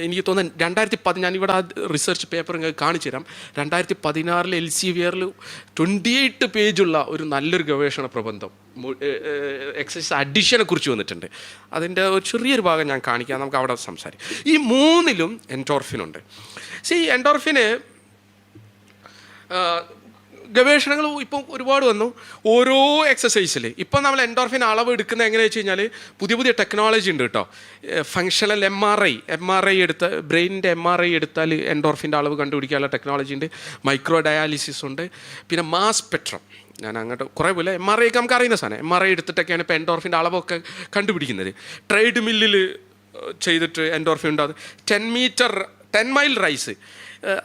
എനിക്ക് തോന്നുന്നു 2010, ഞാനിവിടെ ആ റിസർച്ച് പേപ്പർ നിങ്ങൾക്ക് കാണിച്ചു തരാം. 2016 എൽസെവിയറിൽ 28 പേജുള്ള ഒരു നല്ലൊരു ഗവേഷണ പ്രബന്ധം എക്സസൈസ് അഡിഷനെ കുറിച്ച് വന്നിട്ടുണ്ട്. അതിൻ്റെ ഒരു ചെറിയൊരു ഭാഗം ഞാൻ കാണിക്കാം, നമുക്ക് അവിടെ സംസാരിക്കാം. ഈ മൂന്നിലും എൻഡോർഫിനുണ്ട്. എൻഡോർഫിന് ഗവേഷണങ്ങൾ ഇപ്പം ഒരുപാട് വന്നു. ഓരോ എക്സസൈസിൽ ഇപ്പം നമ്മൾ എൻഡോർഫിൻ അളവ് എടുക്കുന്നത് എങ്ങനെയാണെന്ന് വെച്ച് കഴിഞ്ഞാൽ പുതിയ ടെക്നോളജി ഉണ്ട് കേട്ടോ. ഫങ്ഷണൽ MRI എടുത്ത് ബ്രെയിനിൻ്റെ MRI എടുത്താൽ എൻഡോർഫിൻ്റെ അളവ് കണ്ടുപിടിക്കാനുള്ള ടെക്നോളജി ഉണ്ട്. മൈക്രോ ഡയാലിസിസ് ഉണ്ട്. പിന്നെ മാസ് സ്പെക്ട്രം, ഞാൻ അങ്ങോട്ട് കുറേ പോലെ MRI ഒക്കെ നമുക്ക് അറിയുന്ന സാധനം. MRI എടുത്തിട്ടൊക്കെയാണ് ഇപ്പോൾ എൻഡോർഫിൻ്റെ അളവൊക്കെ കണ്ടുപിടിക്കുന്നത്. ട്രേഡ് മില്ലിൽ ചെയ്തിട്ട് എൻഡോർഫിൻ ഉണ്ടാകും. 10 മൈൽ റൈസ്,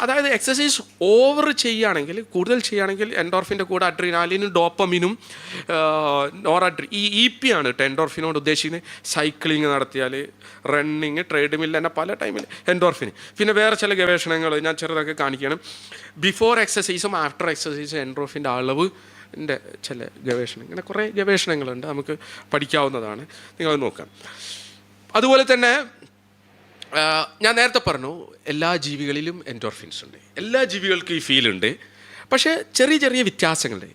അതായത് എക്സസൈസ് ഓവർ ചെയ്യുകയാണെങ്കിൽ, കൂടുതൽ ചെയ്യുകയാണെങ്കിൽ എൻഡോർഫിൻ്റെ കൂടെ അഡ്രിനാലിനും ഡോപ്പമിനും EP ആണ് കേട്ടോ എൻഡോർഫിനോട് ഉദ്ദേശിക്കുന്നത്. സൈക്ലിങ് നടത്തിയാൽ, റണ്ണിങ്, ട്രേഡ് മില്ല് തന്നെ പല ടൈമിൽ എൻഡോർഫിന്. പിന്നെ വേറെ ചില ഗവേഷണങ്ങൾ ഞാൻ ചെറുതൊക്കെ കാണിക്കണം. ബിഫോർ എക്സസൈസും ആഫ്റ്റർ എക്സസൈസും എൻഡോർഫിൻ്റെ അളവിൻ്റെ ചില ഗവേഷണം, ഇങ്ങനെ കുറേ ഗവേഷണങ്ങളുണ്ട്, നമുക്ക് പഠിക്കാവുന്നതാണ്, നിങ്ങൾ നോക്കാം. അതുപോലെ തന്നെ ഞാൻ നേരത്തെ പറഞ്ഞു എല്ലാ ജീവികളിലും എൻഡോർഫിൻസ് ഉണ്ട്, എല്ലാ ജീവികൾക്കും ഈ ഫീലുണ്ട്. പക്ഷേ ചെറിയ ചെറിയ വ്യത്യാസങ്ങളുണ്ട്.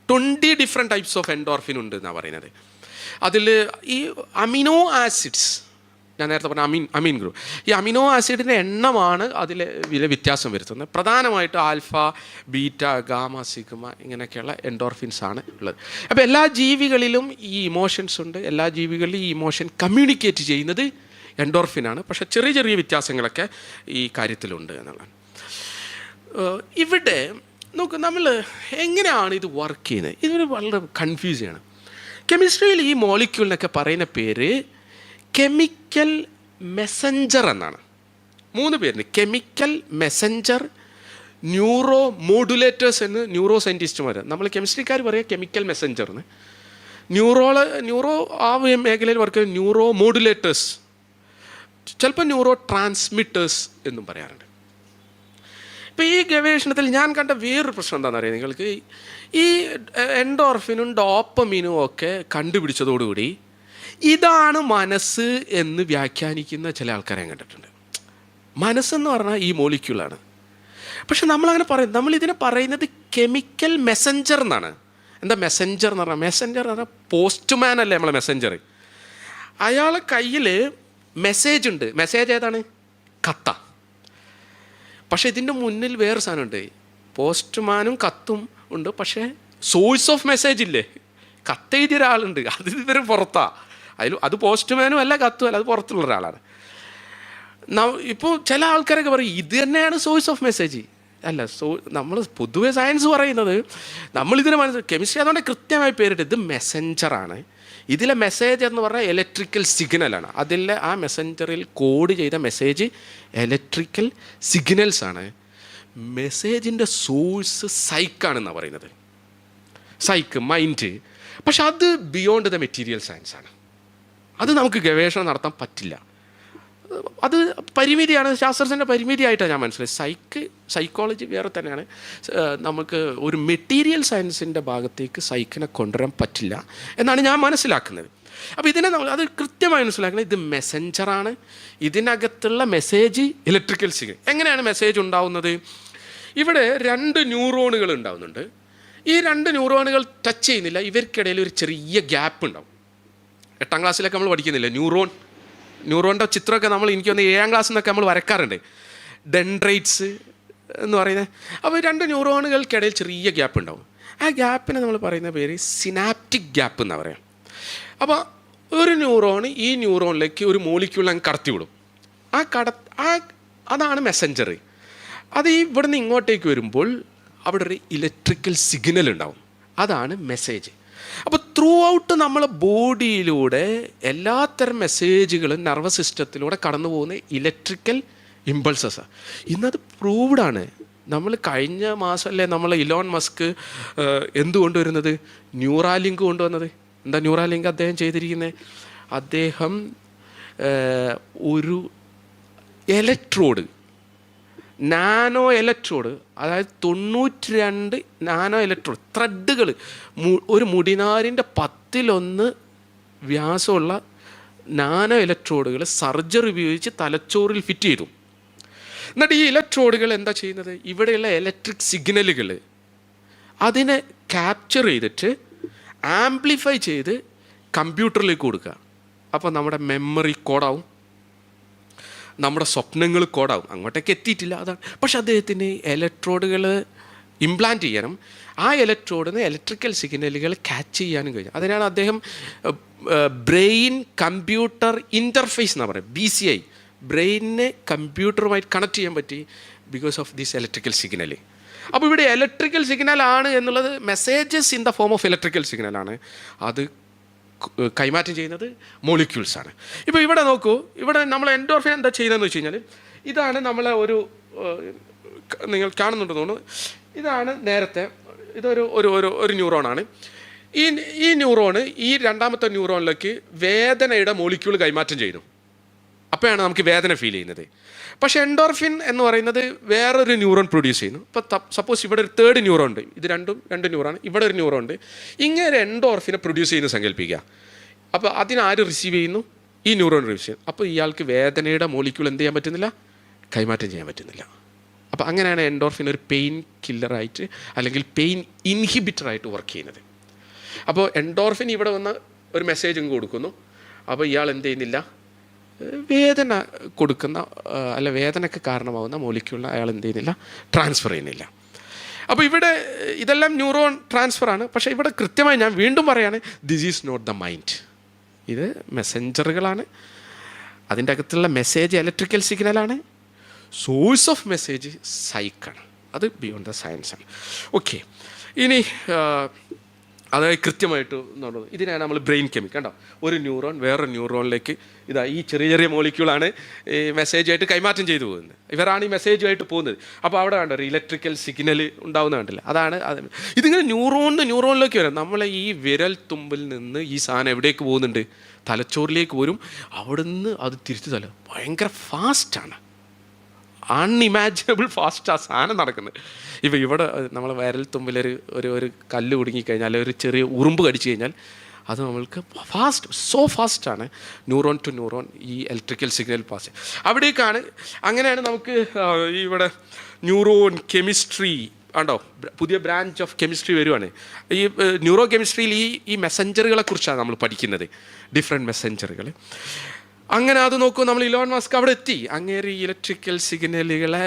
20 ഡിഫറെൻറ്റ് ടൈപ്സ് ഓഫ് എൻഡോർഫിൻ ഉണ്ട് എന്നാണ് പറയുന്നത്. അതിൽ ഈ അമിനോ ആസിഡ്സ്, ഞാൻ നേരത്തെ പറഞ്ഞ അമീൻ ഗ്രൂപ്പ്, ഈ അമിനോ ആസിഡിൻ്റെ എണ്ണമാണ് അതിൽ വ്യത്യാസം വരുത്തുന്നത്. പ്രധാനമായിട്ട് ആൽഫ, ബീറ്റ, ഗാമ, സിഗ്മ ഇങ്ങനെയൊക്കെയുള്ള എൻഡോർഫിൻസ് ആണ് ഉള്ളത്. അപ്പോൾ എല്ലാ ജീവികളിലും ഈ ഇമോഷൻസ് ഉണ്ട്. എല്ലാ ജീവികളിലും ഈ ഇമോഷൻ കമ്മ്യൂണിക്കേറ്റ് ചെയ്യുന്നത് എൻഡോർഫിനാണ്. പക്ഷേ ചെറിയ ചെറിയ വ്യത്യാസങ്ങളൊക്കെ ഈ കാര്യത്തിലുണ്ട് എന്നുള്ളതാണ്. ഇവിടെ നോക്ക്, നമ്മൾ എങ്ങനെയാണ് ഇത് വർക്ക് ചെയ്യുന്നത്? ഇതിന് വളരെ കൺഫ്യൂസ് ആണ്. കെമിസ്ട്രിയിൽ ഈ മോളിക്യൂളിനൊക്കെ പറയുന്ന പേര് കെമിക്കൽ മെസ്സഞ്ചർ എന്നാണ്. 3 പേരുണ്ട്: കെമിക്കൽ മെസ്സഞ്ചർ, ന്യൂറോ മോഡുലേറ്റേഴ്സ് എന്ന് ന്യൂറോ സയൻറ്റിസ്റ്റുമാർ. നമ്മൾ കെമിസ്ട്രിക്കാർ പറയുക കെമിക്കൽ മെസ്സഞ്ചർ എന്ന്. ന്യൂറോ ആ മേഖലയിൽ വർക്ക് ചെയ്യുന്ന ന്യൂറോ മോഡുലേറ്റേഴ്സ്, ചിലപ്പോൾ ന്യൂറോ ട്രാൻസ്മിറ്റേഴ്സ് എന്നും പറയാറുണ്ട്. ഇപ്പോൾ ഈ ഗവേഷണത്തിൽ ഞാൻ കണ്ട വേറൊരു പ്രശ്നം എന്താണെന്ന് അറിയാം നിങ്ങൾക്ക്? ഈ എൻഡോർഫിനും ഡോപ്പമിനും ഒക്കെ കണ്ടുപിടിച്ചതോടുകൂടി ഇതാണ് മനസ്സ് എന്ന് വ്യാഖ്യാനിക്കുന്ന ചില ആൾക്കാരെ ഞാൻ കണ്ടിട്ടുണ്ട്. മനസ്സെന്ന് പറഞ്ഞാൽ ഈ മോളിക്യൂളാണ്. പക്ഷെ നമ്മളങ്ങനെ പറയും, നമ്മളിതിനെ പറയുന്നത് കെമിക്കൽ മെസ്സഞ്ചർ എന്നാണ്. എന്താ മെസ്സഞ്ചർ എന്ന് പറഞ്ഞാൽ? മെസ്സഞ്ചർ എന്ന് പറഞ്ഞാൽ പോസ്റ്റ്മാൻ അല്ലേ നമ്മളെ മെസ്സഞ്ചർ. അയാളെ കയ്യിൽ മെസ്സേജ് ഉണ്ട്. മെസ്സേജ് ഏതാണ്? കത്ത. പക്ഷേ ഇതിൻ്റെ മുന്നിൽ വേറെ സാധനമുണ്ട്. പോസ്റ്റ്മാനും കത്തും ഉണ്ട്, പക്ഷേ സോഴ്സ് ഓഫ് മെസ്സേജ് ഇല്ലേ? കത്ത് എഴുതിയ ഒരാളുണ്ട്, അത് ഇവർ പുറത്താണ്. അത് പോസ്റ്റ്മാനും അല്ല, കത്തും അല്ല, അത് പുറത്തുള്ള ഒരാളാണ്. ഇപ്പോൾ ചില ആൾക്കാരൊക്കെ പറയും ഇത് തന്നെയാണ് സോഴ്സ് ഓഫ് മെസ്സേജ്. അല്ല, നമ്മൾ പൊതുവെ സയൻസ് പറയുന്നത് നമ്മളിതിനെ കെമിസ്ട്രി അതുകൊണ്ട് കൃത്യമായി പേരിട്ട് ഇത് മെസ്സഞ്ചറാണ്. ഇതിലെ മെസ്സേജ് എന്ന് പറഞ്ഞാൽ ഇലക്ട്രിക്കൽ സിഗ്നലാണ്. അതിലെ ആ മെസ്സഞ്ചറിൽ കോഡ് ചെയ്ത മെസ്സേജ് ഇലക്ട്രിക്കൽ സിഗ്നൽസാണ്. മെസ്സേജിൻ്റെ സോഴ്സ് സൈക്കാണെന്നാണ് പറയുന്നത്. Psyche, mind. പക്ഷെ അത് ബിയോണ്ട് ദ മെറ്റീരിയൽ സയൻസാണ്. അത് നമുക്ക് ഗവേഷണം നടത്താൻ പറ്റില്ല. അത് പരിമിതിയാണ്, ശാസ്ത്രത്തിൻ്റെ പരിമിതിയായിട്ടാണ് ഞാൻ മനസ്സിലായി. സൈക്കോളജി വേറെ തന്നെയാണ്. നമുക്ക് ഒരു മെറ്റീരിയൽ സയൻസിൻ്റെ ഭാഗത്തേക്ക് സൈക്കിനെ കൊണ്ടുവരാൻ പറ്റില്ല എന്നാണ് ഞാൻ മനസ്സിലാക്കുന്നത്. അപ്പോൾ ഇതിനെ അത് കൃത്യമായി മനസ്സിലാക്കുന്നത്, ഇത് മെസ്സഞ്ചറാണ്. ഇതിനകത്തുള്ള മെസ്സേജ് ഇലക്ട്രിക്കൽ സിഗ്നൽ. എങ്ങനെയാണ് മെസ്സേജ് ഉണ്ടാവുന്നത്? ഇവിടെ 2 ന്യൂറോണുകൾ ഉണ്ടാവുന്നുണ്ട്. ഈ 2 ന്യൂറോണുകൾ ടച്ച് ചെയ്യുന്നില്ല. ഇവർക്കിടയിൽ ഒരു ചെറിയ ഗ്യാപ്പ് ഉണ്ടാവും. 8ാം ക്ലാസ്സിലൊക്കെ നമ്മൾ പഠിക്കുന്നില്ല ന്യൂറോണിൻ്റെ ചിത്രമൊക്കെ എനിക്ക് തോന്നുന്നു 7ാം ക്ലാസ്സിൽ നിന്നൊക്കെ നമ്മൾ വരക്കാറുണ്ട്, ഡെൻഡ്രൈറ്റ്സ് എന്ന് പറയുന്നത്. അപ്പോൾ 2 ന്യൂറോണുകൾക്കിടയിൽ ചെറിയ ഗ്യാപ്പ് ഉണ്ടാവും. ആ ഗ്യാപ്പിനെ നമ്മൾ പറയുന്ന പേര് സിനാപ്റ്റിക് ഗ്യാപ്പ് എന്നാണ് പറയാം. അപ്പോൾ ഒരു ന്യൂറോൺ ഈ ന്യൂറോണിലേക്ക് ഒരു മോളിക്യൂൾ അങ്ങ് കടത്തിവിടും. അതാണ് മെസ്സഞ്ചർ. അത് ഇവിടുന്ന് ഇങ്ങോട്ടേക്ക് വരുമ്പോൾ അവിടെ ഒരു ഇലക്ട്രിക്കൽ സിഗ്നൽ ഉണ്ടാവും. അതാണ് മെസ്സേജ്. അപ്പോൾ ത്രൂ ഔട്ട് നമ്മളെ ബോഡിയിലൂടെ എല്ലാത്തരം മെസ്സേജുകളും നെർവസ് സിസ്റ്റത്തിലൂടെ കടന്നു പോകുന്ന ഇലക്ട്രിക്കൽ ഇമ്പൾസസാണ്. ഇന്നത് പ്രൂവ്ഡാണ്. നമ്മൾ കഴിഞ്ഞ മാസമല്ലേ നമ്മൾ ഇലോൺ മസ്ക് എന്തുകൊണ്ടുവരുന്നത്, ന്യൂറാലിങ്ക് കൊണ്ടുവന്നത്. എന്താ ന്യൂറാലിങ്ക് അദ്ദേഹം ചെയ്തിരിക്കുന്നത്? അദ്ദേഹം ഒരു ഇലക്ട്രോഡ്, നാനോ ഇലക്ട്രോഡ്, അതായത് 92 നാനോ ഇലക്ട്രോഡ് ത്രെഡുകൾ, ഒരു മുടിനാരിൻ്റെ 10 വ്യാസമുള്ള നാനോ ഇലക്ട്രോഡുകൾ സർജറി ഉപയോഗിച്ച് തലച്ചോറിൽ ഫിറ്റ് ചെയ്തു. എന്നിട്ട് ഈ ഇലക്ട്രോഡുകൾ എന്താ ചെയ്യുന്നത്? ഇവിടെയുള്ള ഇലക്ട്രിക് സിഗ്നലുകൾ അതിനെ ക്യാപ്ചർ ചെയ്തിട്ട് ആംപ്ലിഫൈ ചെയ്ത് കമ്പ്യൂട്ടറിലേക്ക് കൊടുക്കുക. അപ്പോൾ നമ്മുടെ മെമ്മറി കോഡാവും, നമ്മുടെ സ്വപ്നങ്ങൾ കോഡാവും. അങ്ങോട്ടേക്ക് എത്തിയിട്ടില്ല, അതാണ്. പക്ഷെ അദ്ദേഹത്തിന് ഇലക്ട്രോഡുകൾ ഇംപ്ലാന്റ് ചെയ്യാനും ആ ഇലക്ട്രോഡിന് ഇലക്ട്രിക്കൽ സിഗ്നലുകൾ ക്യാച്ച് ചെയ്യാനും കഴിഞ്ഞു. അതിനാണ് അദ്ദേഹം ബ്രെയിൻ കമ്പ്യൂട്ടർ ഇൻ്റർഫേസ് എന്നാണ് പറയുക, BCI. ബ്രെയിനിനെ കമ്പ്യൂട്ടറുമായിട്ട് കണക്ട് ചെയ്യാൻ പറ്റി because of this electrical signal. അപ്പോൾ ഇവിടെ ഇലക്ട്രിക്കൽ സിഗ്നലാണ് എന്നുള്ളത്, messages in the form of electrical സിഗ്നലാണ്. അത് കൈമാറ്റം ചെയ്യുന്നത് മോളിക്യൂൾസാണ്. ഇപ്പോൾ ഇവിടെ നോക്കൂ, ഇവിടെ നമ്മൾ എൻഡോർഫിൻ എന്താ ചെയ്യുന്നതെന്ന് വെച്ച് കഴിഞ്ഞാൽ, ഇതാണ് നമ്മളെ ഒരു, നിങ്ങൾ കാണുന്നുണ്ടെന്ന് തോന്നുന്നു, ഇതാണ് നേരത്തെ, ഇതൊരു ഒരു ന്യൂറോണാണ്. ഈ ന്യൂറോണ് ഈ 2ാമത്തെ ന്യൂറോണിലേക്ക് വേദനയുടെ മോളിക്യൂൾ കൈമാറ്റം ചെയ്യുന്നു. അപ്പോഴാണ് നമുക്ക് വേദന ഫീൽ ചെയ്യുന്നത്. പക്ഷേ എൻഡോർഫിൻ എന്ന് പറയുന്നത് വേറൊരു ന്യൂറോൺ പ്രൊഡ്യൂസ് ചെയ്യുന്നു. ഇപ്പോൾ സപ്പോസ് ഇവിടെ ഒരു 3rd ന്യൂറോൺ ഉണ്ട്, ഇത് 2 ന്യൂറോൺ, ഇവിടെ ഒരു ന്യൂറോൺ ഉണ്ട്. ഇങ്ങനെ എൻഡോർഫിനെ പ്രൊഡ്യൂസ് ചെയ്യുന്ന സങ്കല്പിക്കുക. അപ്പോൾ അതിനാര് റിസീവ് ചെയ്യുന്നു? ഈ ന്യൂറോൺ റിസീവ് ചെയ്യുന്നു. അപ്പോൾ ഇയാൾക്ക് വേദനയുടെ മോളിക്യൂൾ എന്ത് ചെയ്യാൻ പറ്റുന്നില്ല? കൈമാറ്റം ചെയ്യാൻ പറ്റുന്നില്ല. അപ്പോൾ അങ്ങനെയാണ് എൻഡോർഫിൻ ഒരു പെയിൻ കില്ലറായിട്ട് അല്ലെങ്കിൽ പെയിൻ ഇൻഹിബിറ്ററായിട്ട് വർക്ക് ചെയ്യുന്നത്. അപ്പോൾ എൻഡോർഫിൻ ഇവിടെ വന്ന് ഒരു മെസ്സേജും കൊടുക്കുന്നു. അപ്പോൾ ഇയാൾ എന്ത് ചെയ്യുന്നില്ല? വേദന കൊടുക്കുന്ന അല്ല വേദനയ്ക്ക് കാരണമാകുന്ന മോളിക്യൂളിനെ അയാൾ എന്ത് ചെയ്യുന്നില്ല? ട്രാൻസ്ഫർ ചെയ്യുന്നില്ല. അപ്പോൾ ഇവിടെ ഇതെല്ലാം ന്യൂറോൺ ട്രാൻസ്ഫറാണ്. പക്ഷേ ഇവിടെ കൃത്യമായി ഞാൻ വീണ്ടും പറയാണ്, this is not the mind. ഇത് മെസ്സഞ്ചറുകളാണ്. അതിൻ്റെ അകത്തുള്ള മെസ്സേജ് ഇലക്ട്രിക്കൽ സിഗ്നലാണ്. സോഴ്സ് ഓഫ് മെസ്സേജ് സൈക്കാണ്. അത് ബിയോണ്ട് ദ സയൻസാണ്. ഓക്കെ, ഇനി അതായത് കൃത്യമായിട്ട് എന്നുള്ളത് ഇതിനാണ് നമ്മൾ ബ്രെയിൻ കെമിക്കൽ. കണ്ടോ, ഒരു ന്യൂറോൺ വേറൊരു ന്യൂറോണിലേക്ക് ഈ ചെറിയ മോളിക്യൂളാണ് ഈ മെസ്സേജായിട്ട് കൈമാറ്റം ചെയ്തു പോകുന്നത്. ഇവരാണ് ഈ മെസ്സേജുമായിട്ട് പോകുന്നത്. അപ്പോൾ അവിടെ കണ്ടോ ഒരു ഇലക്ട്രിക്കൽ സിഗ്നൽ ഉണ്ടാവുന്ന കണ്ടില്ല? അതാണ് ഇതിങ്ങനെ ന്യൂറോണിലേക്ക് വരാം. നമ്മളെ ഈ വിരൽ തുമ്പിൽ നിന്ന് ഈ സാധനം എവിടേക്ക് പോകുന്നുണ്ട്? തലച്ചോറിലേക്ക് വരും. അവിടുന്ന് അത് തിരിച്ചു ഭയങ്കര ഫാസ്റ്റാണ്, അൺഇമാജിനബിൾ ഫാസ്റ്റ് ആ സാധനം നടക്കുന്നത്. ഇപ്പോൾ ഇവിടെ നമ്മൾ വിരൽ തുമ്പിലൊരു ഒരു കല്ല് കുടുങ്ങിക്കഴിഞ്ഞാൽ, ഒരു ചെറിയ ഉറുമ്പ് കടിച്ചു കഴിഞ്ഞാൽ അത് നമ്മൾക്ക് സോ ഫാസ്റ്റാണ് ന്യൂറോൺ ടു ന്യൂറോൺ ഈ ഇലക്ട്രിക്കൽ സിഗ്നൽ പാസ്. അവിടേക്കാണ്, അങ്ങനെയാണ് നമുക്ക് ഇവിടെ ന്യൂറോൺ കെമിസ്ട്രി ആണ്ടോ, പുതിയ ബ്രാഞ്ച് ഓഫ് കെമിസ്ട്രി വരുവാണ്. ഈ ന്യൂറോ കെമിസ്ട്രിയിൽ ഈ മെസ്സഞ്ചറുകളെ കുറിച്ചാണ് നമ്മൾ പഠിക്കുന്നത്, ഡിഫറെൻറ്റ് മെസ്സഞ്ചറുകൾ. അങ്ങനെ അത് നോക്കൂ, നമ്മൾ ഇലോൺ മസ്ക് അവിടെ എത്തി. അങ്ങേര് ഇലക്ട്രിക്കൽ സിഗ്നലുകളെ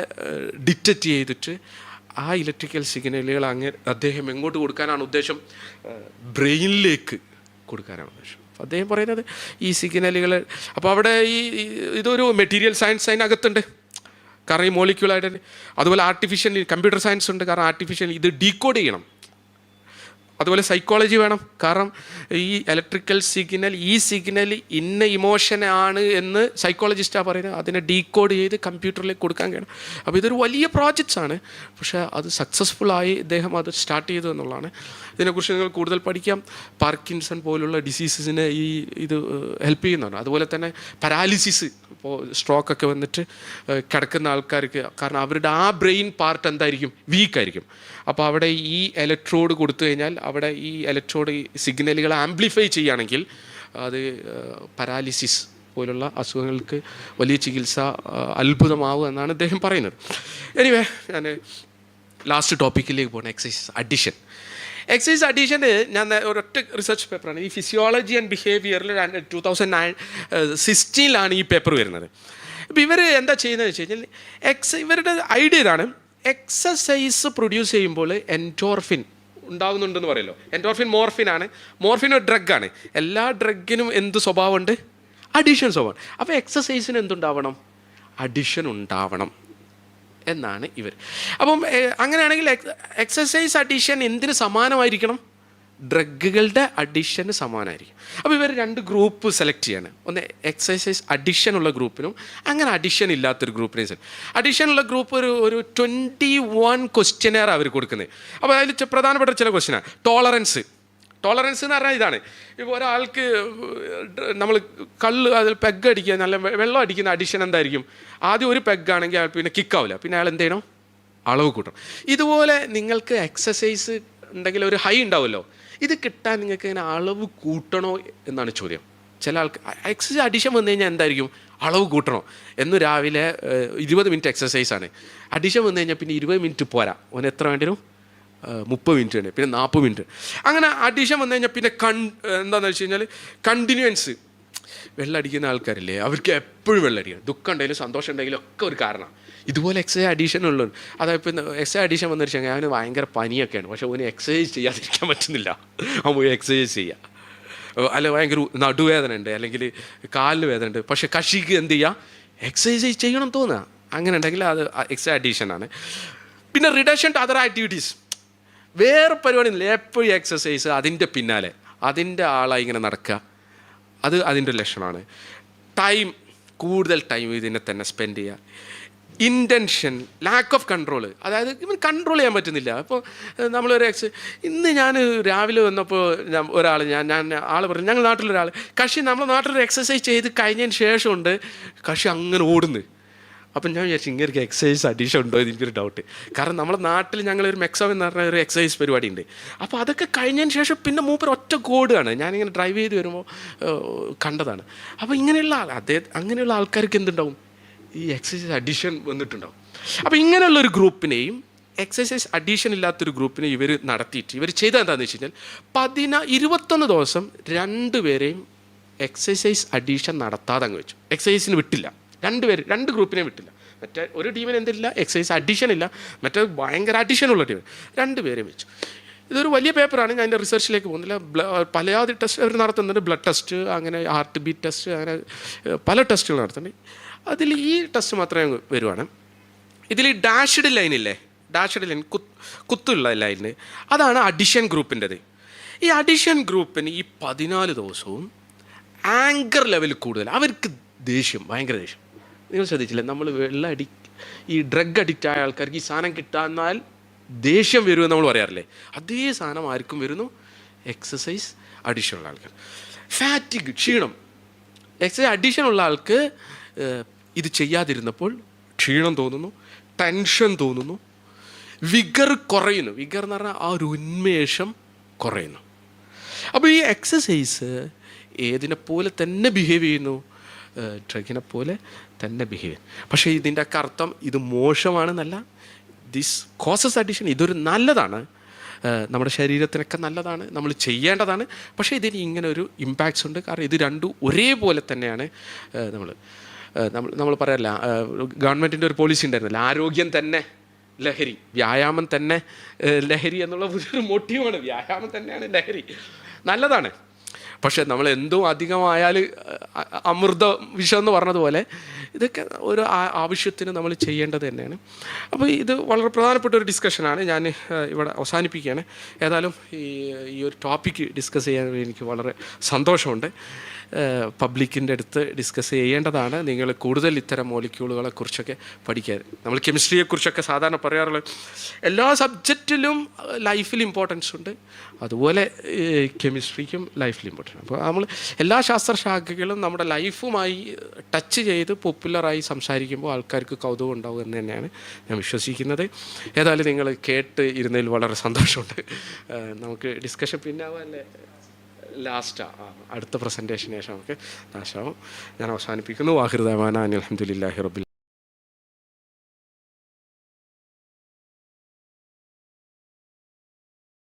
ഡിറ്റക്റ്റ് ചെയ്തിട്ട് ആ ഇലക്ട്രിക്കൽ സിഗ്നലുകൾ അദ്ദേഹം എങ്ങോട്ട് കൊടുക്കാനാണ് ഉദ്ദേശം? ബ്രെയിനിലേക്ക് കൊടുക്കാനാണ് ഉദ്ദേശം. അപ്പോൾ അദ്ദേഹം പറയുന്നത് ഈ സിഗ്നലുകൾ, അപ്പോൾ അവിടെ ഇതൊരു മെറ്റീരിയൽ സയൻസ് അതിനകത്തുണ്ട്. കാരണം ഈ മോളിക്യൂളായിട്ട്, അതുപോലെ ആർട്ടിഫിഷ്യൽ കമ്പ്യൂട്ടർ സയൻസ് ഉണ്ട്. കാരണം ആർട്ടിഫിഷ്യൽ ഇത് ഡീകോഡ് ചെയ്യണം. അതുപോലെ സൈക്കോളജി വേണം. കാരണം ഈ ഇലക്ട്രിക്കൽ സിഗ്നൽ, ഈ സിഗ്നൽ ഇന്ന ഇമോഷനാണ് എന്ന് സൈക്കോളജിസ്റ്റാണ് പറയുന്നത്. അതിനെ ഡീകോഡ് ചെയ്ത് കമ്പ്യൂട്ടറിലേക്ക് കൊടുക്കാൻ കഴിയണം. അപ്പോൾ ഇതൊരു വലിയ പ്രോജക്റ്റ്സാണ്. പക്ഷേ അത് സക്സസ്ഫുള്ളായി ഇദ്ദേഹം അത് സ്റ്റാർട്ട് ചെയ്തു എന്നുള്ളതാണ്. ഇതിനെക്കുറിച്ച് നിങ്ങൾ കൂടുതൽ പഠിക്കാം. പാർക്കിൻസൺ പോലുള്ള ഡിസീസസിനെ ഇത് ഹെൽപ്പ് ചെയ്യുന്നതാണ്. അതുപോലെ തന്നെ പാരാലിസിസ്, ഇപ്പോൾ സ്ട്രോക്കൊക്കെ വന്നിട്ട് കിടക്കുന്ന ആൾക്കാർക്ക്, കാരണം അവരുടെ ആ ബ്രെയിൻ പാർട്ട് എന്തായിരിക്കും, വീക്കായിരിക്കും. അപ്പോൾ അവിടെ ഈ ഇലക്ട്രോഡ് കൊടുത്തു കഴിഞ്ഞാൽ അവിടെ ഈ ഇലക്ട്രോഡ് സിഗ്നലുകൾ ആംപ്ലിഫൈ ചെയ്യുകയാണെങ്കിൽ അത് പാരാലിസിസ് പോലുള്ള അസുഖങ്ങൾക്ക് വലിയ ചികിത്സ അത്ഭുതമാവും എന്നാണ് അദ്ദേഹം പറയുന്നത്. എനിവേ, ഞാൻ ലാസ്റ്റ് ടോപ്പിക്കിലേക്ക് പോകണം. എക്സസൈസ് അഡീഷന് ഞാൻ ഒരൊറ്റ റിസർച്ച് പേപ്പറാണ്. ഈ ഫിസിയോളജി ആൻഡ് ബിഹേവിയറിൽ 2016 ഈ പേപ്പർ വരുന്നത്. അപ്പോൾ ഇവർ എന്താ ചെയ്യുന്നതെന്ന് വെച്ച് കഴിഞ്ഞാൽ ഇവരുടെ ഐഡിയ ഇതാണ്. എക്സസൈസ് പ്രൊഡ്യൂസ് ചെയ്യുമ്പോൾ എൻഡോർഫിൻ ഉണ്ടാകുന്നുണ്ടെന്ന് പറയല്ലോ. എൻഡോർഫിൻ മോർഫിൻ ഒരു ഡ്രഗാണ്. എല്ലാ ഡ്രഗിനും എന്ത് സ്വഭാവമുണ്ട്? അഡിഷൻ സ്വഭാവം. അപ്പോൾ എക്സസൈസിന് എന്തുണ്ടാവണം? അഡിഷൻ ഉണ്ടാവണം എന്നാണ് ഇവർ. അപ്പം അങ്ങനെയാണെങ്കിൽ എക്സസൈസ് അഡിഷൻ എന്തിന് സമാനമായിരിക്കണം? ഡ്രഗുകളുടെ അഡിഷന് സമാനമായിരിക്കും. അപ്പോൾ ഇവർ 2 ഗ്രൂപ്പ് സെലക്ട് ചെയ്യാണ്. ഒന്ന് എക്സസൈസ് അഡിഷനുള്ള ഗ്രൂപ്പിനും അങ്ങനെ അഡിഷൻ ഇല്ലാത്തൊരു ഗ്രൂപ്പിനെയും. അഡിഷനുള്ള ഗ്രൂപ്പ് ഒരു 21 ക്വസ്റ്റ്യനെയർ അവർ കൊടുക്കുന്നത്. അപ്പോൾ അതിൽ പ്രധാനപ്പെട്ട ചില ക്വസ്റ്റ്യനാണ്. ടോളറൻസ് എന്ന് പറഞ്ഞാൽ ഇതാണ്. ഇപ്പോൾ ഒരാൾക്ക് നമ്മൾ അതിൽ പെഗ് അടിക്കുക, നല്ല വെള്ളം അടിക്കുന്ന അഡിഷൻ എന്തായിരിക്കും? ആദ്യം ഒരു പെഗ്ഗാണെങ്കിൽ അയാൾ പിന്നെ കിക്കാവില്ല, പിന്നെ അയാൾ എന്ത് ചെയ്യണം? അളവ് കൂട്ടണം. ഇതുപോലെ നിങ്ങൾക്ക് എക്സസൈസ് ഉണ്ടെങ്കിൽ ഒരു ഹൈ ഉണ്ടാവുമല്ലോ, ഇത് കിട്ടാൻ നിങ്ങൾക്ക് ഇങ്ങനെ അളവ് കൂട്ടണോ എന്നാണ് ചോദ്യം. ചില ആൾക്ക് എക്സസൈസ് അഡിഷൻ വന്നു കഴിഞ്ഞാൽ എന്തായിരിക്കും? അളവ് കൂട്ടണോ എന്ന്. രാവിലെ 20 മിനിറ്റ് എക്സസൈസാണ്, അഡിഷൻ വന്നു കഴിഞ്ഞാൽ പിന്നെ 20 മിനിറ്റ് പോരാ, ഓന് എത്ര വേണ്ടി വരും? 30 മിനിറ്റ് ഉണ്ട്, പിന്നെ 40 മിനിറ്റ്. അങ്ങനെ അഡിഷൻ വന്നു കഴിഞ്ഞാൽ പിന്നെ എന്താണെന്ന് വെച്ച് കഴിഞ്ഞാൽ കണ്ടിന്യൂൻസ്. വെള്ളം അടിക്കുന്ന ആൾക്കാരില്ലേ, അവർക്ക് എപ്പോഴും വെള്ളം അടിക്കണം. ദുഃഖം ഉണ്ടെങ്കിലും സന്തോഷം ഉണ്ടെങ്കിലും ഒക്കെ ഒരു കാരണം. ഇതുപോലെ എക്സസൈസ് അഡീഷൻ ഉള്ളത്. അതായത് ഇപ്പം എക്സസൈസ് അഡീഷൻ വന്നു വെച്ചാൽ അവന് ഭയങ്കര പനിയൊക്കെയാണ്, പക്ഷെ അവന് എക്സസൈസ് ചെയ്യാതിരിക്കാൻ പറ്റുന്നില്ല. അവൻ പോയി എക്സസൈസ് ചെയ്യുക. അല്ല, ഭയങ്കര നടുവേദന ഉണ്ട്, അല്ലെങ്കിൽ കാലിന് വേദന ഉണ്ട്, പക്ഷെ കക്ഷിക്ക് എന്ത് ചെയ്യുക? എക്സസൈസ് ചെയ്യണം തോന്നുക. അങ്ങനെ ഉണ്ടെങ്കിൽ അത് എക്സസൈസ് അഡീഷനാണ്. പിന്നെ റിഡക്ഷൻ ടു അതർ ആക്ടിവിറ്റീസ്. വേറെ പരിപാടി ഒന്നുമില്ല, എപ്പോഴും എക്സസൈസ്, അതിൻ്റെ പിന്നാലെ അതിൻ്റെ ആളായി ഇങ്ങനെ നടക്കുക, അത് അതിൻ്റെ ലക്ഷണമാണ്. കൂടുതൽ ടൈം ഇതിനെ തന്നെ സ്പെൻഡ് ചെയ്യുക. ഇൻറ്റൻഷൻ, ലാക്ക് ഓഫ് കൺട്രോൾ, അതായത് ഇവൻ കൺട്രോൾ ചെയ്യാൻ പറ്റുന്നില്ല. അപ്പോൾ നമ്മളൊരു ഇന്ന് ഞാൻ രാവിലെ വന്നപ്പോൾ ആൾ പറഞ്ഞു, ഞങ്ങൾ നാട്ടിലൊരാൾ നമ്മുടെ നാട്ടിലൊരു എക്സസൈസ് ചെയ്ത് കഴിഞ്ഞതിന് ശേഷമുണ്ട് അങ്ങനെ ഓടുന്നു. അപ്പം ഞാൻ വിചാരിച്ചു ഇങ്ങനെ എക്സസൈസ് അഡീഷൻ ഉണ്ടോ എന്ന് എനിക്കൊരു ഡൗട്ട്. കാരണം നമ്മുടെ നാട്ടിൽ ഞങ്ങളൊരു മെക്സം എന്ന് പറഞ്ഞ ഒരു എക്സസൈസ് പരിപാടി ഉണ്ട്. അപ്പോൾ അതൊക്കെ കഴിഞ്ഞതിന് ശേഷം പിന്നെ മൂപ്പർ ഒറ്റ കോഡാണ്. ഞാനിങ്ങനെ ഡ്രൈവ് ചെയ്ത് വരുമ്പോൾ കണ്ടതാണ്. അപ്പോൾ അങ്ങനെയുള്ള ആൾക്കാർക്ക് എന്തുണ്ടാവും? ഈ എക്സസൈസ് അഡീഷൻ വന്നിട്ടുണ്ടാവും. അപ്പോൾ ഇങ്ങനെയുള്ളൊരു ഗ്രൂപ്പിനെയും എക്സസൈസ് അഡീഷൻ ഇല്ലാത്തൊരു ഗ്രൂപ്പിനെ ഇവർ നടത്തിയിട്ട് ഇവർ ചെയ്തത് എന്താണെന്ന് വെച്ച് കഴിഞ്ഞാൽ 21 ദിവസം 2 പേരെയും എക്സസൈസ് അഡീഷൻ നടത്താതെ അങ്ങ് വെച്ചു. എക്സസൈസിന് വിട്ടില്ല. 2 ഗ്രൂപ്പിനെ വിട്ടില്ല. മറ്റേ ഒരു ടീമിന് എന്തില്ല? എക്സസൈസ് അഡീഷൻ ഇല്ല. മറ്റേ ഭയങ്കര അഡീഷനുള്ള ടീം. 2 പേരെ വെച്ചു. ഇതൊരു വലിയ പേപ്പറാണ്. ഞാൻ അതിൻ്റെ റിസർച്ചിലേക്ക് പോകുന്നില്ല. പലയാതി ടെസ്റ്റ് അവർ നടത്തുന്നുണ്ട്. ബ്ലഡ് ടെസ്റ്റ്, അങ്ങനെ ഹാർട്ട് ബീറ്റ് ടെസ്റ്റ്, അങ്ങനെ പല ടെസ്റ്റുകൾ നടത്തുന്നുണ്ട്. അതിൽ ഈ ടെസ്റ്റ് മാത്രമേ വരുവാണ്. ഇതിൽ ഈ ഡാഷ്ഡ് ലൈൻ, കുത്തുള്ള ലൈന്, അതാണ് അഡിഷൻ ഗ്രൂപ്പിൻ്റെത്. ഈ അഡിഷൻ ഗ്രൂപ്പിന് ഈ 14 ദിവസവും ആങ്കർ ലെവൽ കൂടുതൽ. അവർക്ക് ഭയങ്കര ദേഷ്യം. നിങ്ങൾ ശ്രദ്ധിച്ചില്ലേ? നമ്മൾ ഈ ഡ്രഗ് അഡിക്റ്റ് ആയ ആൾക്കാർക്ക് ഈ സാധനം കിട്ടാന്നാൽ ദേഷ്യം വരുമെന്ന് നമ്മൾ പറയാറില്ലേ? അതേ സാധനം ആർക്കും വരുന്നു? എക്സസൈസ് അഡിഷനുള്ള ആൾക്കാർ. ഫാറ്റിഗ്, ക്ഷീണം. എക്സസൈസ് അഡിഷനുള്ള ആൾക്ക് ഇത് ചെയ്യാതിരുന്നപ്പോൾ ക്ഷീണം തോന്നുന്നു, ടെൻഷൻ തോന്നുന്നു, വിഗർ കുറയുന്നു. വിഗർ എന്ന് പറഞ്ഞാൽ ആ ഒരു ഉന്മേഷം കുറയുന്നു. അപ്പോൾ ഈ എക്സസൈസ് ഏതിനെ പോലെ തന്നെ ബിഹേവ് ചെയ്യുന്നു? ഡ്രഗിനെ പോലെ തന്നെ ബിഹേവ് ചെയ്യും. പക്ഷേ ഇതിൻ്റെ ഒക്കെ അർത്ഥം ഇത് മോശമാണെന്നല്ല. ദിസ് കോസസ് അഡിഷൻ, ഇതൊരു നല്ലതാണ്, നമ്മുടെ ശരീരത്തിനൊക്കെ നല്ലതാണ്, നമ്മൾ ചെയ്യേണ്ടതാണ്. പക്ഷേ ഇതിന് ഇങ്ങനെ ഒരു ഇമ്പാക്ട്സ് ഉണ്ട്. കാരണം ഇത് രണ്ടും ഒരേപോലെ തന്നെയാണ്. നമ്മൾ പറയല്ല, ഗവൺമെൻറ്റിൻ്റെ ഒരു പോളിസി ഉണ്ടായിരുന്നില്ല, ആരോഗ്യം തന്നെ ലഹരി, വ്യായാമം തന്നെ ലഹരി എന്നുള്ള ഒരു മോട്ടീവാണ്. വ്യായാമം തന്നെയാണ് ലഹരി, നല്ലതാണ്. പക്ഷേ നമ്മൾ എന്തോ അധികമായാൽ അമൃത വിഷം എന്ന് പറഞ്ഞതുപോലെ ഇതൊക്കെ ഒരു ആവശ്യത്തിന് നമ്മൾ ചെയ്യേണ്ടത് തന്നെയാണ്. അപ്പോൾ ഇത് വളരെ പ്രധാനപ്പെട്ട ഒരു ഡിസ്കഷനാണ്. ഞാൻ ഇവിടെ അവസാനിപ്പിക്കുകയാണ്. ഏതായാലും ഈ ഒരു ടോപ്പിക്ക് ഡിസ്കസ് ചെയ്യാൻ എനിക്ക് വളരെ സന്തോഷമുണ്ട്. പബ്ലിക്കിൻ്റെ അടുത്ത് ഡിസ്കസ് ചെയ്യേണ്ടതാണ്. നിങ്ങൾ കൂടുതൽ ഇത്തരം മോളിക്യൂളുകളെ കുറിച്ചൊക്കെ പഠിക്കാൻ. നമ്മൾ കെമിസ്ട്രിയെക്കുറിച്ചൊക്കെ സാധാരണ പറയാറുള്ളത് എല്ലാ സബ്ജക്റ്റിലും ലൈഫിൽ ഇമ്പോർട്ടൻസ് ഉണ്ട്, അതുപോലെ കെമിസ്ട്രിക്കും ലൈഫിൽ ഇമ്പോർട്ടൻസ്. അപ്പോൾ നമ്മൾ എല്ലാ ശാസ്ത്രശാഖകളും നമ്മുടെ ലൈഫുമായി ടച്ച് ചെയ്ത് പോപ്പുലറായി സംസാരിക്കുമ്പോൾ ആൾക്കാർക്ക് കൗതുകം ഉണ്ടാവും എന്ന് തന്നെയാണ് ഞാൻ വിശ്വസിക്കുന്നത്. ഏതായാലും നിങ്ങൾ കേട്ട് ഇരുന്നതിൽ വളരെ സന്തോഷമുണ്ട്. നമുക്ക് ഡിസ്കഷൻ പിന്നെ ആവാല്ലേ, അടുത്ത പ്രസൻറ്റേഷന് ശേഷം നമുക്ക് നാശാവും. ഞാൻ അവസാനിപ്പിക്കുന്നു. വാഹിർ ദഅ്വാനാ അനിൽ ഹംദുലില്ലാഹി റബ്ബിൽ